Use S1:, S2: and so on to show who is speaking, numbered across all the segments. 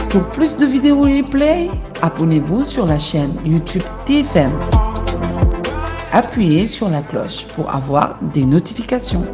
S1: Pour plus de vidéos replay, abonnez-vous sur la chaîne YouTube TFM. Appuyez sur la cloche pour avoir des notifications.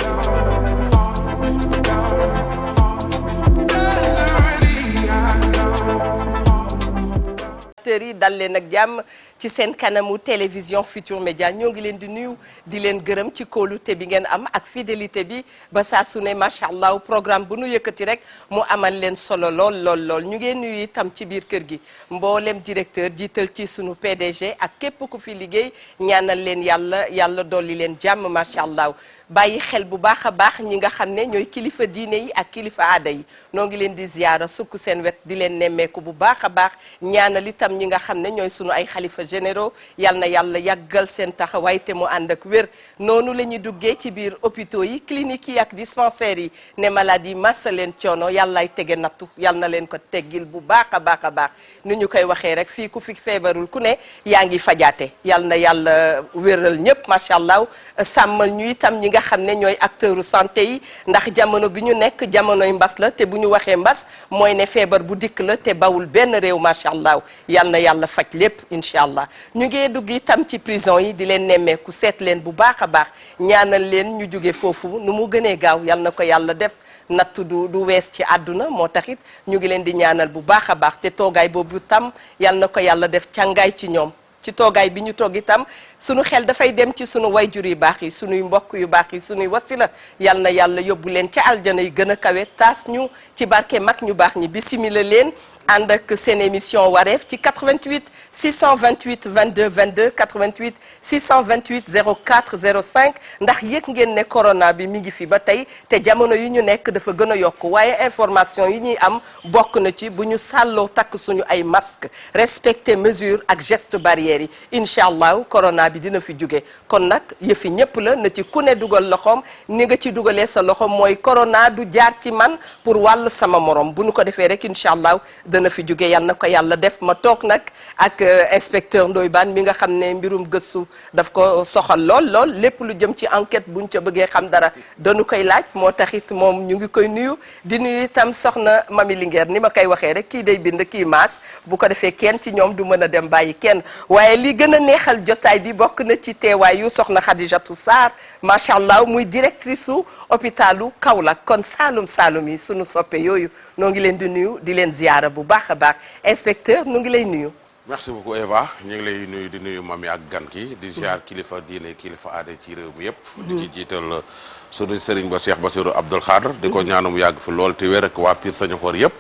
S2: yi dal leen ak jàmm ci seen kanamu télévision Futur Média ñoo ngi leen di nuyu di leen gërëm ci kóolute bi ngeen am ak fidélité bi ba saa su ne macha allah programme bu nu yëkkati rek mu amal leen solo lool ñu ngeen nuyu itam ci biir kër gi mboolem directeur jiital ci sunu PDG ak képp ku fi liggéey ñaanal leen yàlla dolli leen jàmm macha allah bàyyi xel bu baax a baax ñi nga xam ne ñooy kilifa diine yi ak kilifa aada yi noo ngi leen di ziyaara sukk seen wet di leen nemmeeku bu baax a baax ñaanal itam ñi nga xam ne ñooy sunu ay xalifa généraux yal na yàlla yàggal seen taxawaay te mu ànd ak wér noonu la ñuy duggee ci biir hôpitaux yi cliniques yi ak dispensaires yi ne maladie massa leen coono yàllaay tege nattu yal na leen ko teggil bu baax a baax a baax ni ñu koy waxee rek fii ku fi feebarul ku ne yaa ngi fajaate yal na yàlla wéral ñëpp macha allah sàmmal ñu itam ñi nga xam ne ñooy acteuru santé yi ndax jamono bi ñu nekk jamonoy mbas la te bu ñu waxee mbas mooy ne feebar bu dikk la te bawul benn réew macha allah yal na yàlla faj lépp incha allah ñu ngi dugg itam ci prison yi di leen nemmeeku seet leen bu baax a baax ñaanal leen ñu jóge foofu nu mu gënee gaaw yal na ko yàlla def nattu du wees ci àdduna moo taxit ñu ngi leen di ñaanal bu baax a baax te toogaay boobu tam yal na ko yàlla def càngaay ci ñoom ci toogaay bi ñu toog itam sunu xel dafay dem ci sunu wayjur yu baax yi sunuy mbokk yu baax yi sunuy wasila yal na yàlla yóbbu leen ca aljana yi gën a kawe taas ñu ci barke mag ñu baax ñi bisimila leen ànd ak seen émission wareef ci 88 628 22 22 88 628 04 05 ndax yëg ngeen ne corona bi mi ngi fi ba tey te jamono yi ñu nekk dafa gën a yokk waaye information yi ñuy am bokk na ci bu ñu sàlloo takk suñu ay masque respecter mesures ak gestes barrières yi incha allah corona bi dina fi jóge kon nag yëfi ñëpp la na ci ku ne dugal loxoom ni nga ci dugalee sa loxoom mooy corona du jaar ci man pour wàll sama morom bu nu ko defee rek incha allah dana fi jóge yal na ko yàlla def ma toog nag ak inspecteur Ndoye Bane mi nga xam ne mbirum gëstu daf ko soxal lool lépp lu jëm ci enquête buñ ca bëggee xam dara dañu koy laaj moo taxit moom ñu ngi koy nuyu di nuyu itam soxna Mami Linguère ni ma koy waxee rek kii day bind kii maas bu ko defee kenn ci ñoom du mën a dem bàyyi kenn waaye li gën a neexal jotaay bi bokk na ci teewaayu soxna Khadijatou Sarr macha allah muy directrice su hôpitalu Kaolack kon Saalum yi sunu soppe yooyu noo ngi leen di nuyu di leen ziyaara bu baax a baax inspecteur nu ngi lay nuyu.
S3: merci beaucoup Eva ñu ngi lay nuyu di nuyu mami ak gan ki di ziar kilifa diine kilifa aada ci réew mi yëpp. di ci jiital sunu sëriñ ba Cheikh Bassirou Abdoul Khadr di ko ñaanu mu yàgg fi lool te wér ak waa Pire Sañoxor yëpp.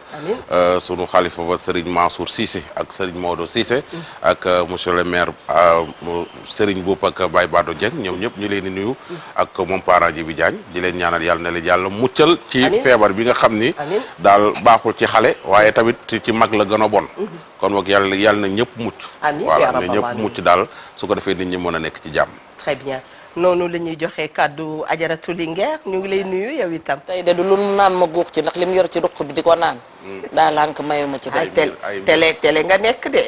S3: sunu xalifa ba sëriñ Mansour Cissé ak sëriñ Maodo Cissé. ak monsieur le maire sëriñ Bopp ak Baye Bado Dieng ñoom ñëpp ñu leen di nuyu. ak moom parent ji bi Diagne di leen ñaanal yàlla na leen yàlla muccal. ci feebar bi nga xam ni. daal baaxul ci xale waaye tamit ci mag la gën a bon. kon boog yàlla na ñëpp mucc. voilà na ñëpp mucc daal su ko defee nit ñi mën a nekk ci jàmm.
S2: très bien noonu la ñuy joxe kàddu Ajaratu Linguère ñu ngi lay nuyu yow itam.
S4: tey de du lu naan ma guux ci ndax lim yor ci ruq bi di ko naan. daa lànk mayu ma ci de.
S2: télé nga nekk de.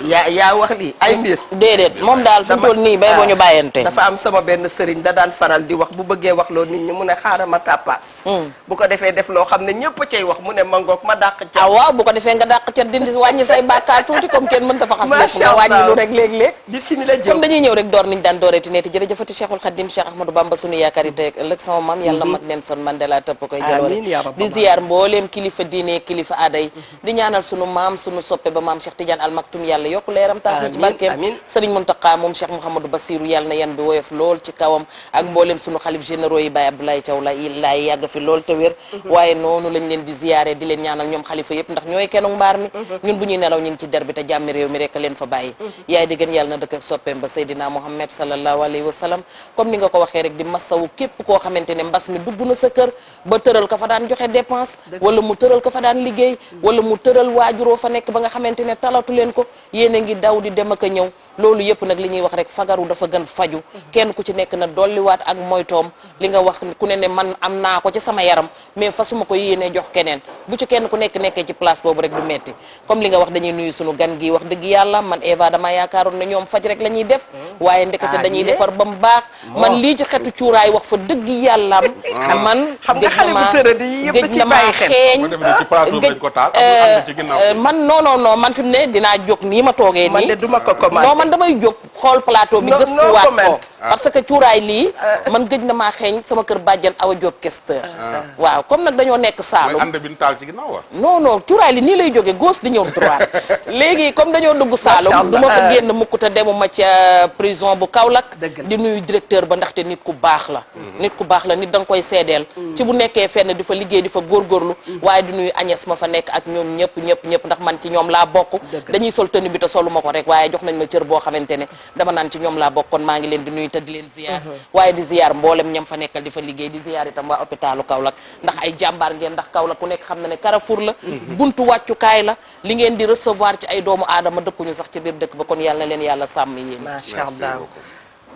S2: yaa wax lii ay mbir.
S4: déedéet moom daal fu mu toll nii bay boo ñu bàyyante.
S2: dafa am sama benn sëriñ da daan faral di wax bu bëggee wax loo nit ñi mu ne xaaral ma tàppaas. bu ko defee def loo xam ne ñëpp a cay wax mu ne ma ngoog ma dàq ca.
S4: waaw bu ko defee nga dàq ca dindi wàññi say bàkkaar tuuti comme kenn mënta fa xas.
S2: macha allah
S4: nga wàññi lu rek léeg-léeg.
S2: bismillah jëm
S4: comme dañuy ñëw rek door niñ daan dooreeti neeti jërëjëfati Cheikhul Khadim Cheikh Ahmadou Bamba sunu yaakaar yi tey ëllëg sama maam yàlla mag Nelson Mandela tëpp koy jëloore di ziar mbooleem kilifa diine kilifa aada yi di ñaanal sunu maam sunu soppe ba maam Cheikh Tidiane Al Maktoum yàlla yokku leeram taas na ci barkeem sëriñ Muntaqa moom Cheikh Mouhamadou Bassirou yàlla na yan bi woyof lool ci kawam ak mbooleem sunu xalif généraux yi Baye Abdoulaye Thiaw laay yàgg fi lool te wér waaye noonu lañ leen di ziyaare di leen ñaanal ñoom xalifa yëpp ndax ñooy kenu mbaar mi ñun bu ñuy nelaw ñu ngi ci der bi te jàmmi réew mi rek leen fa bàyyi yaay di gën yàlla na dëkk ak soppeem ba Seydina Muhammad sallallahu alayhi wa sallam comme ni nga ko waxee rek di masawu képp koo xamante ne mbas mi dugg na sa kër ba tëral ka fa daan joxe dépense wala mu tëral ka fa daan liggéey wala mu tëral waajuroo fa nekk ba nga xamante ne talatu leen ko yéen a ngi daw di dem ak a ñëw loolu yëpp nag li ñuy wax rek fagaru dafa gën faju kenn ku ci nekk na dolliwaat ak moytoom li nga wax ku ne man am naa ko ci sama yaram mais fasuma ko yéenee jox keneen bu ci kenn ku nekk nekkee ci place boobu rek du metti comme li nga wax dañuy nuyu sunu gan gi wax dëgg yàlla man Eva dama yaakaaroon ne ñoom faj rek la ñuy def waaye ndekete dañuy defar ba mu baax man lii ci xetu cuuraay wax fa dëgg yàllaam man
S2: xam nga xale bu tërë di yëpp ci bàyyi xel
S4: man non man fi mu ne dinaa jóg nii ma toogee nii
S2: man de duma ko commenté
S4: non man damay jóg xool plateau bi gëstuwaat ko parce que cuuraay lii man gëj na maa xeeñ sama kër bàjjan Awa Diop Kesteur waaw comme nag dañoo nekk Saalum
S3: ànd bi taal ci ginnaaw
S4: non cuuraay li nii lay jógee gauche di ñëw droite léegi comme dañoo dugg Saalum du ma fa génn mukk te demuma ca prison bu Kaolack di nuyu directeur ba ndaxte nit ku baax la nit ku baax la nit da nga koy seedeel ci bu nekkee fenn di fa liggéey di fa góorgóorlu waaye di nuyu Agnès ma fa nekk ak ñoom ñëpp ndax man ci ñoom laa bokk dañuy sol tenue bi te solu ma ko rek waaye jox nañ ma cër boo xamante ne dama naan ci ñoom laa bokk kon maa ngi leen di nuyu te di leen ziar waaye di ziar mboolem ñam fa nekkal di fa liggéey di ziar itam waa hôpitalu Kaolack ndax ay jàmbaar ngeen ndax Kaolack ku nekk xam na ne Carrefour la buntu wàccukaay la li ngeen di recevoir ci ay doomu aadama dëkkuñu sax ci biir dëkk ba kon yàlla na leen yàlla sàmm yéen
S2: macha allah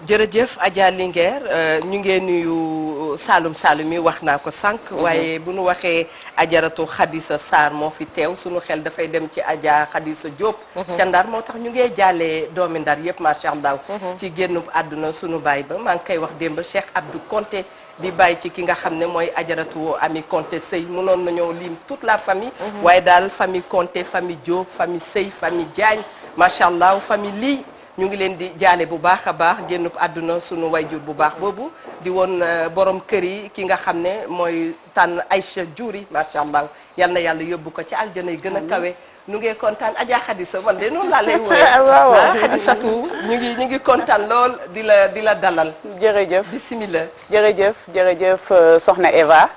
S2: jërëjëf Adja Linguère ñu ngeen nuyu Saloum yi wax naa ko sànq waaye bu nu waxee ajaratu Khadissa Sarr moo fi teew sunu xel dafay dem ci Adja Khadissa Diop ca Ndar moo tax ñu ngee jàllee doomi Ndar yëpp macha allah ci génn àdduna sunu baay ba maa ngi koy wax démb Cheikh Abdou Konté di bàyyi ci ki nga xam ne mooy ajaratu Ami Konté Sey mënoon nañoo lim toute la famille waaye daal famille Konté famille Diop famille Sey famille Diagne macha allah famille lii ñu ngi leen di jaale bu baax a baax génn àdduna sunu wayjur bu baax boobu di woon borom kër yi ki nga xam ne mooy tànn Aïcha Diouri macha allah yal na yàlla yóbbu ko ci aljana yi gën a kawe nu ngee kontaan Adja Khadissa man de noonu laa lay wooye Khadissatu ñu ngi kontaan lool di la dalal
S5: jërëjëf
S2: bismillah
S5: jërëjëf soxna Eva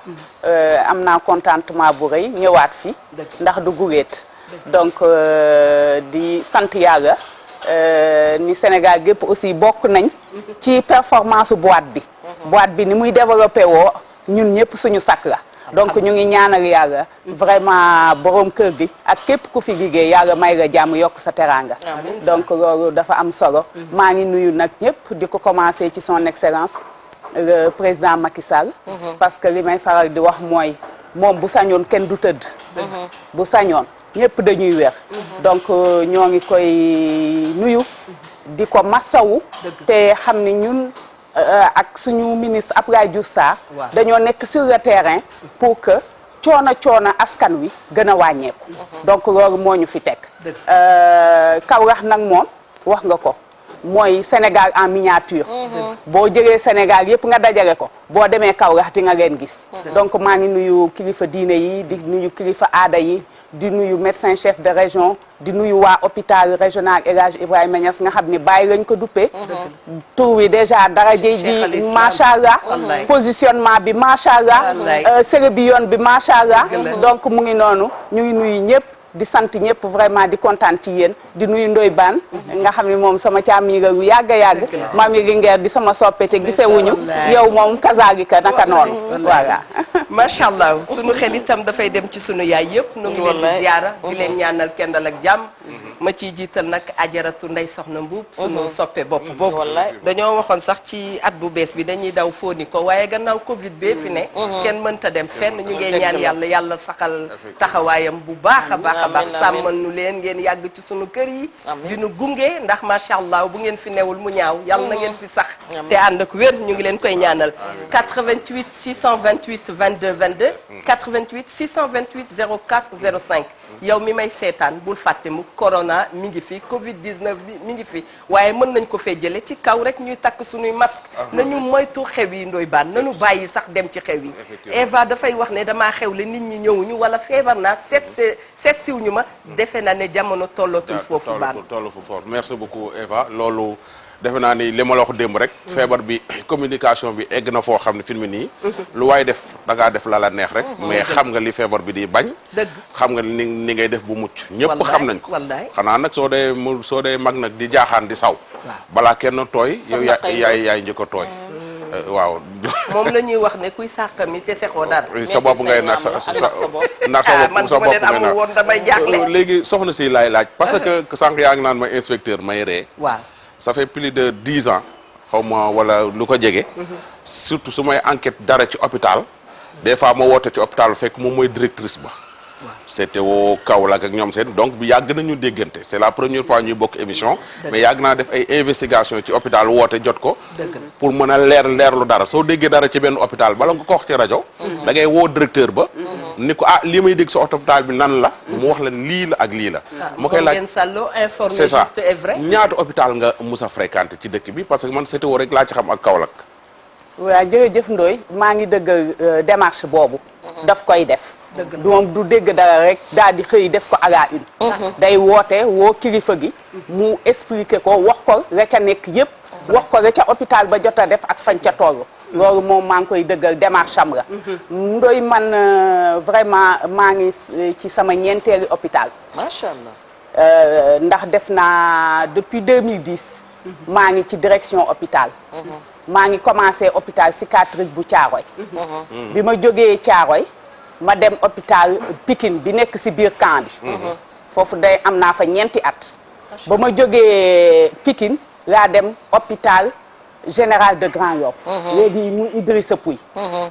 S5: am naa contentement bu rëy ñëwaat fi ndax du guréet donc di sant yàlla ni Sénégal gépp aussi bokk nañ ci performance boîte bi ni muy développé woo ñun ñëpp suñu sakk la donc ñu ngi ñaanal yàlla vraiment borom kër gi ak képp ku fi liggéey yàlla may la jàmm yokk sa teraanga donc loolu dafa am solo maa ngi nuyu nag ñëpp di ko commencer ci son excellence le président Macky Sall parce que li may faral di wax mooy moom bu sañoon kenn du tëdd bu sañoon ñëpp dañuy wér donc ñoo ngi koy nuyu di ko massawu te xam ni ñun ak suñu ministre Abdoulaye Diouf Sarr dañoo nekk sur le terrain pour que coono askan wi gën a wàññeeku donc loolu moo ñu fi teg Kaolack nag moom wax nga ko mooy Sénégal en miniature boo jëlee Sénégal yëpp nga dajale ko boo demee Kaolack di nga leen gis donc maa ngi nuyu kilifa diine yi di nuyu kilifa aada yi di nuyu médecin chef de région di nuyu waa hôpital régional El Hadj Ibrahima Niass nga xam ne bàyyi lañ ko duppee tur wi déjà daraje ji macha allah positionnement bi macha allah sere bi yoon bi macha allah donc mu ngi noonu ñu ngi nuyu ñëpp di sant ñëpp vraiment di kontaan ci yéen di nuyu Ndoye Bane nga xam ne moom sama càmmiñ la lu yàgg a yàgg Mami Linguère di sama soppe te gisewuñu yow moom kazaalika naka noonu voilà
S2: macha allah sunu xel itam dafay dem ci sunu yaay yëpp nu ngi leen di ziyaara di leen ñaanal kendal ak jàmm ma ciy jiital nag ajaratu Ndey Soxna Mbuub sunu soppe bopp boobu dañoo waxoon sax ci at bu bees bi dañuy daw fóoni ko waaye gannaaw Covid bee fi ne kenn mënta dem fenn ñu ngee ñaan yàlla saxal taxawaayam bu baax a baax sàmmal nu leen ngeen yàgg ci sunu kër yi di nu gunge ndax macha allah bu ngeen fi newul mu ñaaw yàlla na ngeen fi sax te ànd ak wér ñu ngi leen koy ñaanal 88 628 22 22 88 628 04 05 yow mi may seetaan bul fàtte mu corona mi ngi fi Covid 19 bi mi ngi fi waaye mën nañ ko fee jële ci kaw rek ñuy takk suñuy masque nañu moytu xew yi Ndoye Bane nañu bàyyi sax dem ci xew yi Eva dafay wax ne damaa xew le nit ñi ñëwuñu wala feebar naa seet siwuñu ma defe naa ne jamono tollatul foofu baan
S3: tollu fu fort merci beaucoup Eva loolu defe naa ni li ma la wax démb rek feebar bi communication bi egg na foo xam ne film nii lu waay def da ngaa def la la neex rek mais xam nga li feebar bi di bañ xam nga ni ngay def bu mucc ñëpp xam nañ ko xanaa nag soo dee mag nag di jaaxaan di saw balaa kenn tooy yow yaay njëkk a tooy waaw.
S2: moom la ñuy wax ne kuy sàq mi te sexoo dara.
S3: sa bopp ngay nax ndax sa bopp
S2: man bu ma leen amul woon damay jaaxle.
S3: léegi soxna si laay laaj. parce que sànq yaa ngi naan ma inspecteur may ree.
S2: waaw
S3: ça fait plus de 10 ans xaw ma wala lu ko jege. surtout su may enquête dara ci hôpital. des fois ma woote ci hôpital fekk moom mooy directrice ba. c'était woo Kaolack ak ñoom seen donc bi yàgg nañu déggante c'est la première fois ñuy bokk émission. mais yàgg naa def ay investigation ci hôpital woote jot ko. pour mën a leerlu dara soo déggee dara ci benn hôpital bala nga ko wax ci rajo. da ngay woo directeur ba. ni ko lii may dégg sa hôpital bi nan la. mu wax la lii la ak lii la. ma koy laaj
S2: c'est ça juste et vrai.
S3: ñaata hôpital nga mus a fréquenté ci dëkk bi parce que man c'était woo rek laa ci xam ak Kaolack.
S5: waaw jërëjëf Ndoye maa ngi dëgg démarche boobu. daf koy def. moom du dégg dara rek daal di xëy def ko à la une. day woote woo kilifa gi. mu expliquer ko wax ko la ca nekk yëpp. wax ko la ca hôpital ba jot a def ak fañ ca toll. loolu moom maa ngi koy dëggal démarche am la. Ndoye man vraiment maa ngi ci sama ñeenteeli hôpital.
S4: macha allah.
S5: ndax def naa depuis 2010. maa ngi ci direction hôpital. maa ngi commencé hôpital psychiatrique bu Thiaroye. bi ma jógee Thiaroye ma dem hôpital Pikine bi nekk ci biir camp bi. foofu day am naa fa ñeenti at. ba ma jógee Pikine laa dem hôpital général de Grand Yoff. léegi mu Idrissa Pouye.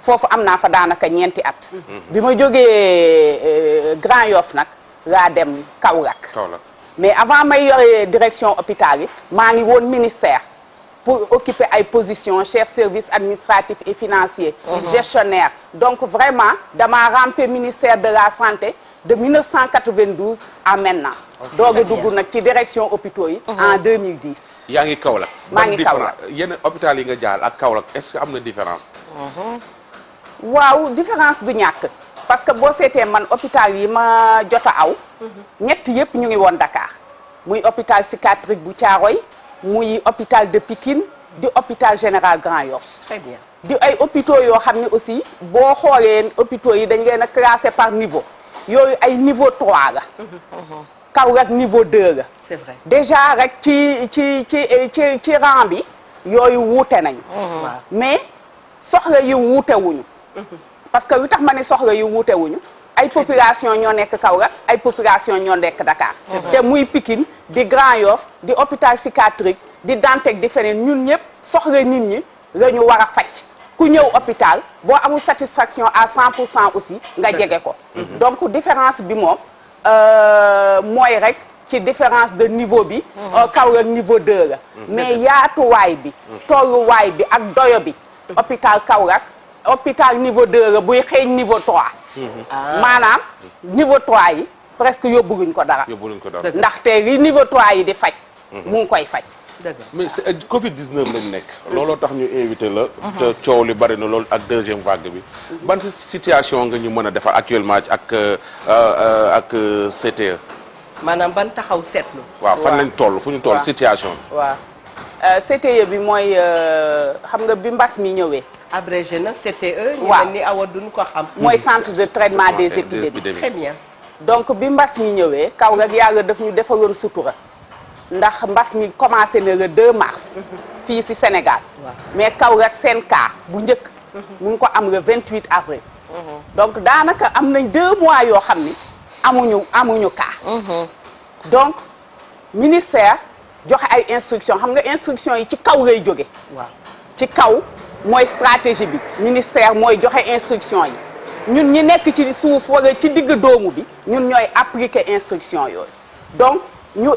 S5: foofu am naa fa daanaka ñeenti at. bi ma jógee Grand Yoff nag laa dem Kaolack. mais avant may yore direction hôpital yi maa ngi woon ministère. pour occuper ay position chef service administratif et financier. gestionnaire donc vraiment dama rampé ministère de la santé de 1992 à maintenant. doog a dugg nag ci direction hôpitaux yi. en 2010.
S3: yaa ngi Kaolack.
S5: maa ngi Kaolack
S3: yenn hôpital yi nga jaar ak Kaolack est-ce que am na différence.
S5: waaw différence du ñàkk parce que boo seetee man hôpital yi ma jot a aw. ñett yëpp ñu ngi woon Dakar muy hôpital psychiatrique bu Thiaroye. muy hôpital de Pikine di hôpital général Grand Yoff.
S2: Très bien.
S5: di ay hôpitaux yoo xam ne aussi boo xoolee hôpitaux yi dañ leen a classé par niveau yooyu ay niveau 3 la. Kaolack niveau 2 la.
S2: C'est vrai.
S5: déjà rek ci rang bi yooyu wuute nañu. mais soxla yi wuute wuñu. parce que lu tax ma ne soxla yi wuute wuñu ay population ñoo nekk Kaolack ay population ñoo nekk Dakar. te muy Pikine di Grand Yoff di hôpital psychiatrique di Dantec di feneen ñun ñëpp soxla nit ñi la ñu war a faj ku ñëw hôpital boo amul satisfaction à 100% aussi nga jege ko. donc différence bi moom mooy rek ci différence de niveau bi. Kaolack niveau 2 la. mais yaatuwaay bi. tolluwaay bi ak doyo bi. hôpital Kaolack hôpital niveau 2 la buy xeeñ niveau 3. maanaam niveau 3 yi presque yóbbuguñ ko dara. ndaxte li niveau 3 yi di faj. mu ngi koy faj.
S3: mais Covid 19 lañ nekk. looloo tax ñu invité la. te coow li bari na loolu ak deuxième vague bi. ban situation nga ñu mën a defar actuellement ak CTE.
S2: maanaam ban taxaw seetlu.
S3: waaw fan lañ toll fu ñu toll situation bi.
S5: waaw CTE bi mooy xam nga bi mbas mi ñëwee.
S2: abrégé na CTE.
S5: waaw
S2: ñu ne ni awa duñ ko xam.
S5: mooy centre de traitement des épidémies.
S2: très bien.
S5: donc bi mbas mi ñëwee Kaolack yàlla daf ñu defaloon sutura. ndax mbas mi commencé na le 2 mars. fii ci Sénégal. mais Kaolack seen cas bu njëkk. mu ngi ko am le 28 avril. donc daanaka am nañ 2 mois yoo xam ni amuñu cas. donc ministère joxe ay instructions xam nga instructions yi ci kaw lay jóge.
S2: waaw
S5: ci kaw mooy stratégie bi. ministère mooy joxe instructions yi ñun ñi nekk ci suuf wala ci digg doomu bi ñun ñooy appliquer instructions yooyu donc. ñu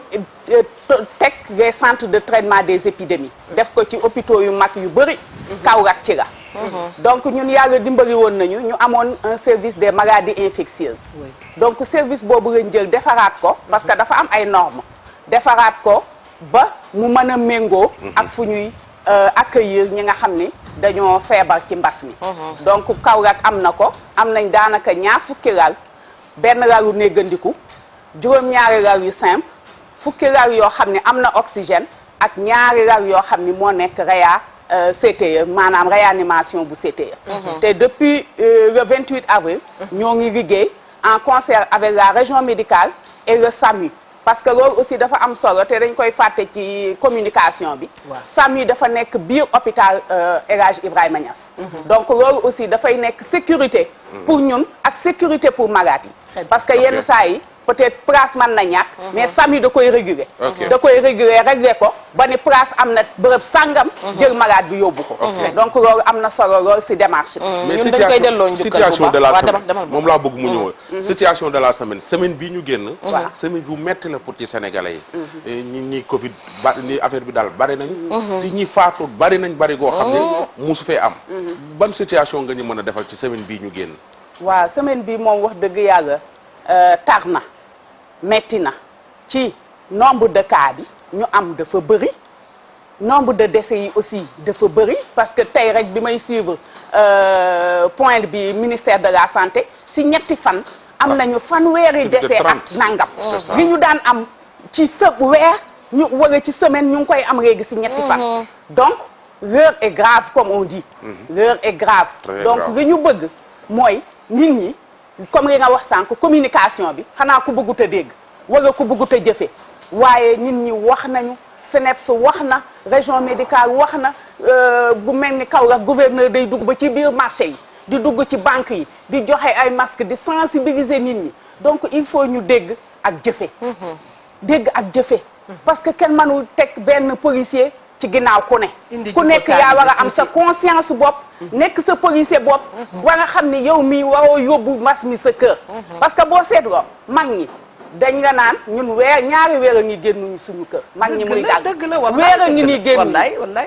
S5: teg les centres de traitement des épidémies def ko ci hôpitaux yu mag yu bëri Kaolack ci la donc ñun yàlla dimbali woon nañu ñu amoon un service des maladies infectieuses donc service boobu lañ jël defaraat ko parce que dafa am ay normes defaraat ko ba mu mën a méngoo ak fu ñuy accueillir ñi nga xam ni dañoo feebar ci mbas mi donc Kaolack am na ko am nañ daanaka 2 fukki lal benn lalu néggandiku juróom-ñaari lal yu simple fukki lal yoo xam ne am na oxygène ak 2 lal yoo xam ni moo nekk CTE maanaam réanimation bu CTE. te depuis le 28 avril ñoo ngi liggéey en concert avec la région médicale et le SAMU parce que loolu aussi dafa am solo te dañ koy fàtte ci communication bi. SAMU dafa nekk biir hôpital El Hadj Ibrahima Niass. donc loolu aussi dafay nekk sécurité. pour ñun ak sécurité pour malade yi. parce que yenn saa yi peut-être place mën na ñàkk. mais SAMU da koy réguler. da koy réguler régler ko ba ni place am na bërëb sàngam. jël malade bi yóbbu ko. donc loolu am na solo lool si démarche bi.
S3: mais
S4: ñun dañ koy delloo njukkal bu
S3: situation de la
S4: baax.
S3: semaine moom laa bëgg mu ñëw. situation de la semaine bii ñu génn. semaine bu metti la pour ci sénégalais yi. ñi Covid ni affaire bi daal bari nañ. te ñi faatu bari nañ bari goo xam ne musu fee am. ban situation nga ñu mën a defal ci semaine bii ñu génn.
S5: waaw semaine bi moom wax dëgg yàlla tar na metti na ci nombre de cas bi ñu am dafa bëri nombre de décès yi aussi dafa bëri parce que tey rek bi may suivre point bi ministère de la santé si ñetti fan am nañu fanweeri décès ak nangam li ñu daan am ci weer ñu wala ci semaine ñu ngi koy am léegi si ñetti fan donc l'heure est grave comme on dit l'heure est grave donc li ñu bëgg mooy nit ñi comme li nga wax sànq communication bi xanaa ku bëggut a dégg wala ku bëggut a jëfe waaye nit ñi wax nañu SNEIPS wax na région médicale wax na bu mel ni Kaolack gouverneur day dugg ba ci biir marché yi di dugg ci banque yi di joxe ay masques di sensibiliser nit ñi donc il faut ñu dégg ak jëfe dégg ak jëfe parce que kenn mënul teg benn policier ci ginnaaw ku ne ku nekk yaa war a am sa conscience bopp nekk sa policier bopp ba nga xam ni yow mii waroo yóbbu mas mi sa kër parce que boo seetloo mag ñi dañ nga naan ñun ñaari weer a ngi génnuñu suñu kër mag ñi muy dal weer a ngi nii génn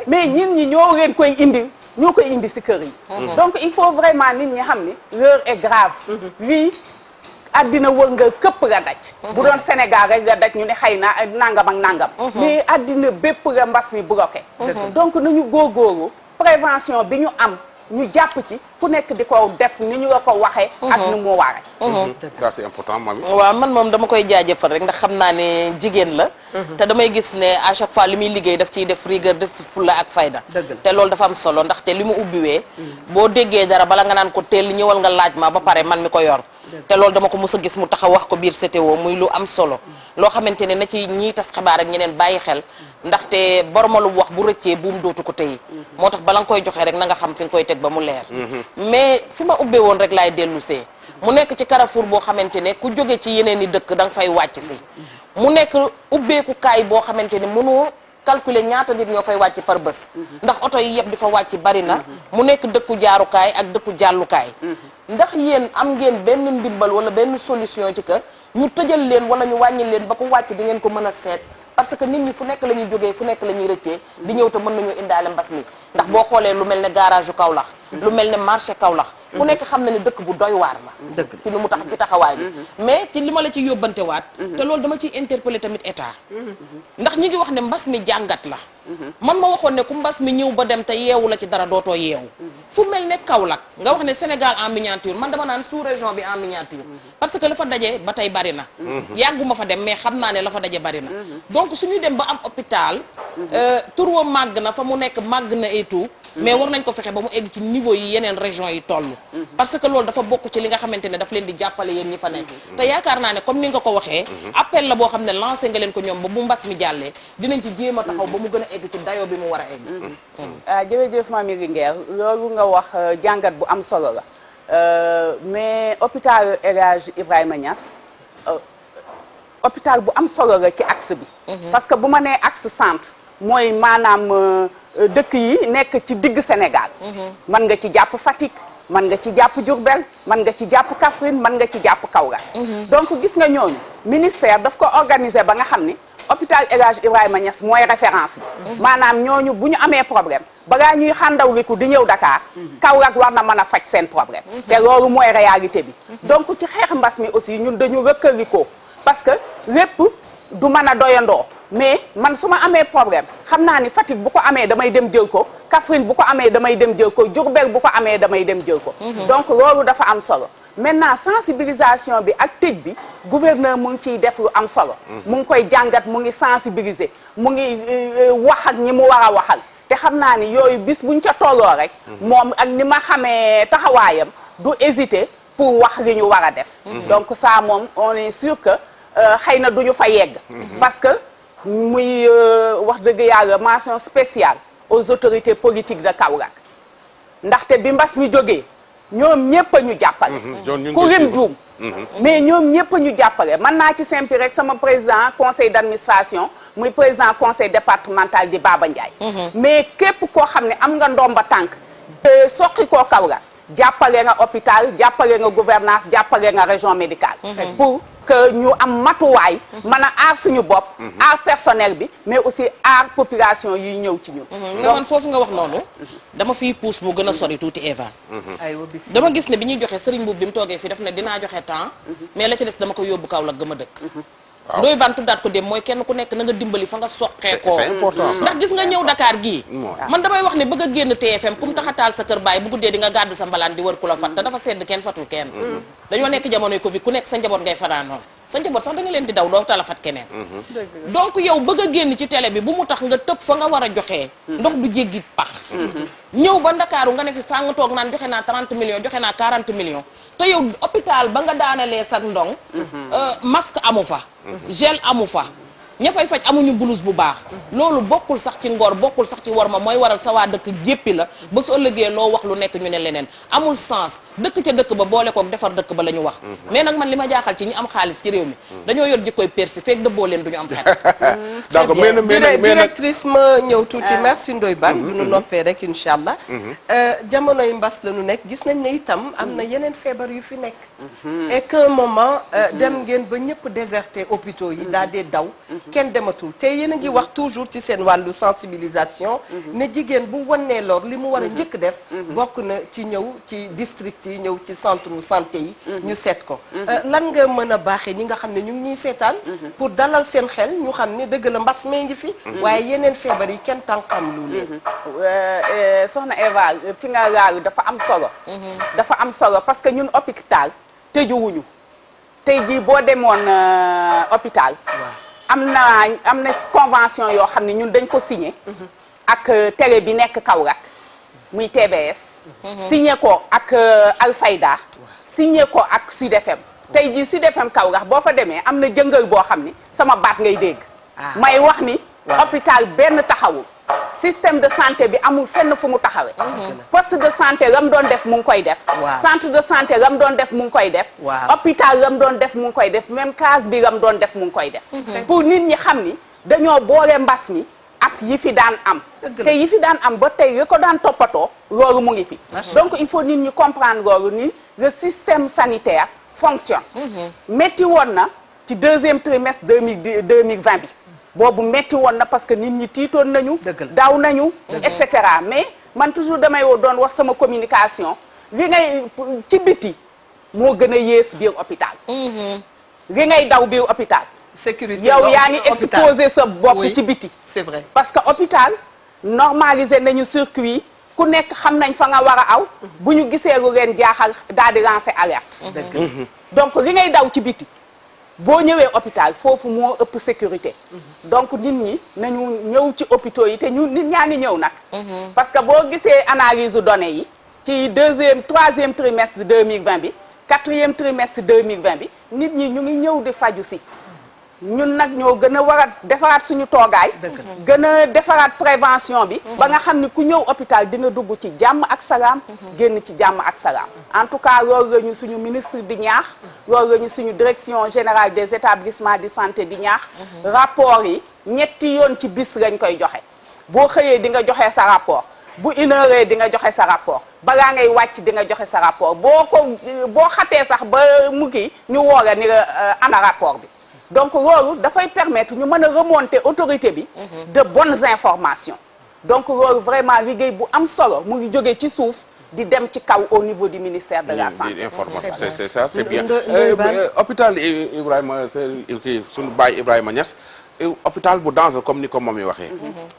S5: mais ñin ñi ñoo leen koy indi ñoo koy indi si kër yi donc il faut vraiment nit ñi xam ni l'heure est grave lii addina wër nga këpp nga daj bu doon Sénégal rek nga daj ñu ne xëy na nangam ak nangam mais addina bépp nga mbas mi bloqué donc nañu góorgóorlu prévention bi ñu am ñu jàpp ci ku nekk di ko def ni ñu la ko waxee ak ni mu waree
S3: ça c'est important mami
S4: waaw man moom dama koy jaajëfal rek ndax xam naa ne jigéen la te damay gis ne à chaque fois li muy liggéey daf ciy def rigueur def si fulla ak fayda te loolu dafa am solo ndaxte li mu ubbiwee boo déggee dara bala nga naan ko teel ñëwal nga laaj ma ba pare man mi ko yor te loolu dama ko mës a gis mu taxaw wax ko biir CTO muy lu am solo loo xamante ne na ci ñiy tas xibaar ak ñeneen bàyyi xel ndaxte boromalu wax bu rëccee buum dootu ko téye moo tax bala nga koy joxe rek na nga xam fi nga koy teg ba mu leer mais fi ma ubbee woon rek laay dellu see mu nekk ci Carrefour boo xamante ne ku jóge ci yeneen i dëkk da nga fay wàcc si mu nekk ubbeeku kaay boo xamante ne mënoo calculer ñaata nit ñoo fay wàcc par bés ndax oto yi yëpp di fa wàcc bari na mu nekk dëkku jaarukaay ak dëkku jàllukaay ndax yéen am ngeen benn ndimbal wala benn solution ci que ñu tëjal leen wala ñu wàññi leen ba ko wàcc di ngeen ko mën a seet parce que nit ñi fu nekk la ñuy jógee fu nekk la ñuy rëccee di ñëw te mën nañu indaale mbas mi ndax boo xoolee lu mel ne garage u Kaolack lu mel ne marché Kaolack ku nekk xam na ne dëkk bu doy waar la ci nu mu tax ci taxawaay bi mais ci li ma la ci yóbbante waat te loolu dama ciy interpeller tamit état ndax ñi ngi wax ne mbas mi jàngat la man ma waxoon ne ku mbas mi ñëw ba dem te yeewu la ci dara dootoo yeewu fu mel ne Kaolack nga wax ne Sénégal en miniature man dama naan sous région bi en miniature parce que la fa daje ba tey bari na yàgguma fa dem mais xam naa ne la fa daje bari na donc suñuy dem ba am hôpital tur wa màgg na fa mu nekk màgg na et tout mais war nañ ko fexe ba mu egg ci niveau yi yeneen région yi toll parce que loolu dafa bokk ci li nga xamante ne daf leen di jàppale yéen ñi fa nekk te yaakaar naa ne comme ni nga ko waxee appel la boo xam ne lancé nga leen ko ñoom ba bu mbas mi jàllee dinañ ci jéem a taxaw ba mu gën a egg ci dayo bi mu war a egg
S5: jërëjëf Mamy Linguère loolu nga wax jàngat bu am solo la mais hôpital El Hadj Ibrahima Niass hôpital bu am solo la ci axe bi parce que bu ma nee axe centre mooy maanaam dëkk yi nekk ci digg Sénégal mën nga ci jàpp Fatick mën nga ci jàpp Diourbel mën nga ci jàpp Kaffrine mën nga ci jàpp Kaolack donc gis nga ñooñu ministère daf ko organiser ba nga xam ni hôpital El Hadj Ibrahima Niass mooy référence bi maanaam ñooñu bu ñu amee problème balaa ñuy xandawliku di ñëw Dakar Kaolack war na mën a faj seen problème te loolu mooy réalité bi donc ci xeex mbas mi aussi ñun dañu rëkkalikoo parce que lépp du mën a doyandoo mais man su ma amee problème xam naa ni Fatick bu ko amee damay dem jël ko Kaffrine bu ko amee damay dem jël ko Diourbel bu ko amee damay dem jël ko donc loolu dafa am solo maintenant sensibilisation bi ak tëj bi gouverneur mu ngi ciy def lu am solo mu ngi koy jàngat mu ngi sensibiliser mu ngi wax ak ñi mu war a waxal te xam naa ni yooyu bis buñ ca tolloo rek moom ak ni ma xamee taxawaayam du hésiter pour wax li ñu war a def donc ça moom on est sûr que xëy na duñu fa yegg parce que muy wax dëgg yàlla mention spéciale aux autorités politiques de Kaolack ndaxte bi mbas mi jógee ñoom ñëpp a ñu jàppale ku lim juum mais ñoom ñëpp a ñu jàppale mën naa ci simpi rek sama président conseil d'administration muy président conseil départemental di Baba Ndiaye mais képp koo xam ne am nga ndomba tànk soqi koo Kaolack jàppale nga hôpital jàppale nga gouvernance jàppale nga région médicale pour que ñu am matuwaay mën a aar suñu bopp aar personnel bi mais aussi aar population yuy ñëw ci ñun
S4: nga man foofu nga wax noonu dama fiy puus mu gën a sori tuuti Eva dama gis ne bi ñuy joxe Serigne Mboup bi mu toogee fii daf ne dinaa joxe temps mais la ci des dama ko yóbbu Kaolack gëm a dëkk Ndoye Bane tuddaat ko dem mooy kenn ku nekk na nga dimbali fa nga soqee koo ndax gis nga ñëw Dakar gii man damay wax ne bëgg a génn TFM kum taxataal sa kër baay bu guddee di nga gàddu sa mbalaan di wër ku la fat te dafa sedd kenn fatul kenn dañoo nekk jamonoy Covid ku nekk sa njaboot ngay fanaanoon sa njaboot sax da nga leen di daw doo tala fat keneen donc yow bëgg a génn ci télé bi bu mu tax nga tëb fa nga war a joxee ndox du jéggi pax ñëw ba Ndakaaru nga ne fi faa nga toog naan joxe naa 30 millions joxe naa 40 millions te yow hôpital ba nga daanalee sag ndong masque amu fa gel amu fa ña fay faj amuñu blouse bu baax loolu bokkul sax ci ngor bokkul sax ci war ma mooy waral sa waa dëkk jéppi la ba su ëllëgee loo wax lu nekk ñu ne leneen amul sens dëkk ca dëkk ba boole kook defar dëkk ba la ñu wax mais nag man li ma jaaxal ci ñi am xaalis ci réew mi dañoo yor jikkoy persi feek dëbboo leen duñu am xet
S2: d'accord directrice ma ñëw tuuti merci Ndoye Bane bu ñu noppee rek incha allah jamonoy mbas la ñu nekk gis nañ ne itam am na yeneen feebar yu fi nekk et qu'un moment dem ngeen ba ñëpp déserté hôpitaux yi daa dee daw kenn dematul te yéen a ngi wax toujours ci seen wàllu sensibilisation ne jigéen bu wannee lor li mu war a njëkk def bokk na ci ñëw ci district yi ñëw ci centre santé yi ñu seet ko lan nga mën a baaxee ñi nga xam ne ñu ngi ñuy seetaan pour dalal seen xel ñu xam ne dëgg la mbas mee ngi fi waaye yeneen feebar yi kenn tànkam lu leen
S5: soxna Eva fi nga laalu dafa am solo parce que ñun hôpital tëjuwuñu tey jii boo demoon hôpital am na convention yoo xam ne ñun dañ ko signé ak télé bi nekk Kaolack muy TBS signé ko ak Alfayda signé ko ak Sud FM tey jii Sud FM Kaolack boo fa demee am na jëngal boo xam ni sama baat ngay dégg may wax ni hôpital benn taxawul système de santé bi amul fenn fu mu taxawee poste de santé lam doon def mu ngi koy def centre de santé lam doon def mu ngi koy def hôpital lam doon def mu ngi koy def même case bi lam doon def mu ngi koy def pour nit ñi xam ni dañoo boole mbas mi ak yi fi daan am te yi fi daan am ba tey li ko daan toppatoo loolu mu ngi fi donc il faut nit ñi comprendre loolu ni le système sanitaire fonctionne metti woon na ci deuxième trimestre 2020 bi boobu metti woon na parce que nit ñi tiitoon nañu daw nañu et cetera mais man toujours damay doon wax sama communication li ngay ci biti moo gën a yées biir hôpital li ngay daw biir hôpital
S2: sécurité
S5: yow yaa ngi exposer sa bopp ci biti
S2: c'est vrai
S5: parce que hôpital normalisé nañu circuit ku nekk xam nañ fa nga war a aw bu ñu gisee lu leen jaaxal daal di lancer alerte donc li ngay daw ci biti boo ñëwee hôpital foofu moo ëpp sécurité donc nit ñi nañu ñëw ci hôpitaux yi te nit ñaa ngi ñëw nag parce que boo gisee analyse données yi ci troisième trimestre 2020 bi quatrième trimestre 2020 bi nit ñi ñu ngi ñëw di faju si ñun nag ñoo gën a war a defaraat suñu toogaay gën a defaraat prévention bi ba nga xam ni ku ñëw hôpital di nga dugg ci jàmm ak salaam génn ci jàmm ak salaam en tout cas loolu la ñu suñu ministre di ñaax loolu la ñu suñu direction générale des établissements de santé di ñaax rapport yi ñetti yoon ci bis lañ koy joxe boo xëyee di nga joxe sa rapport bu une heure di nga joxe sa rapport balaa ngay wàcc di nga joxe sa rapport boo xatee sax ba mu kii ñu woora ni la ana rapport bi donc loolu dafay permettre ñu mën a remonter autorité bi de bonnes informations donc loolu vraiment liggéey bu am solo mu ngi jógee ci suuf di dem ci kaw au niveau du ministère de la santé.
S3: C'est ça, c'est bien. Hôpital Ibrahima suñu baay Ibrahima Niass hôpital bu danger comme ni ko moom yi waxee.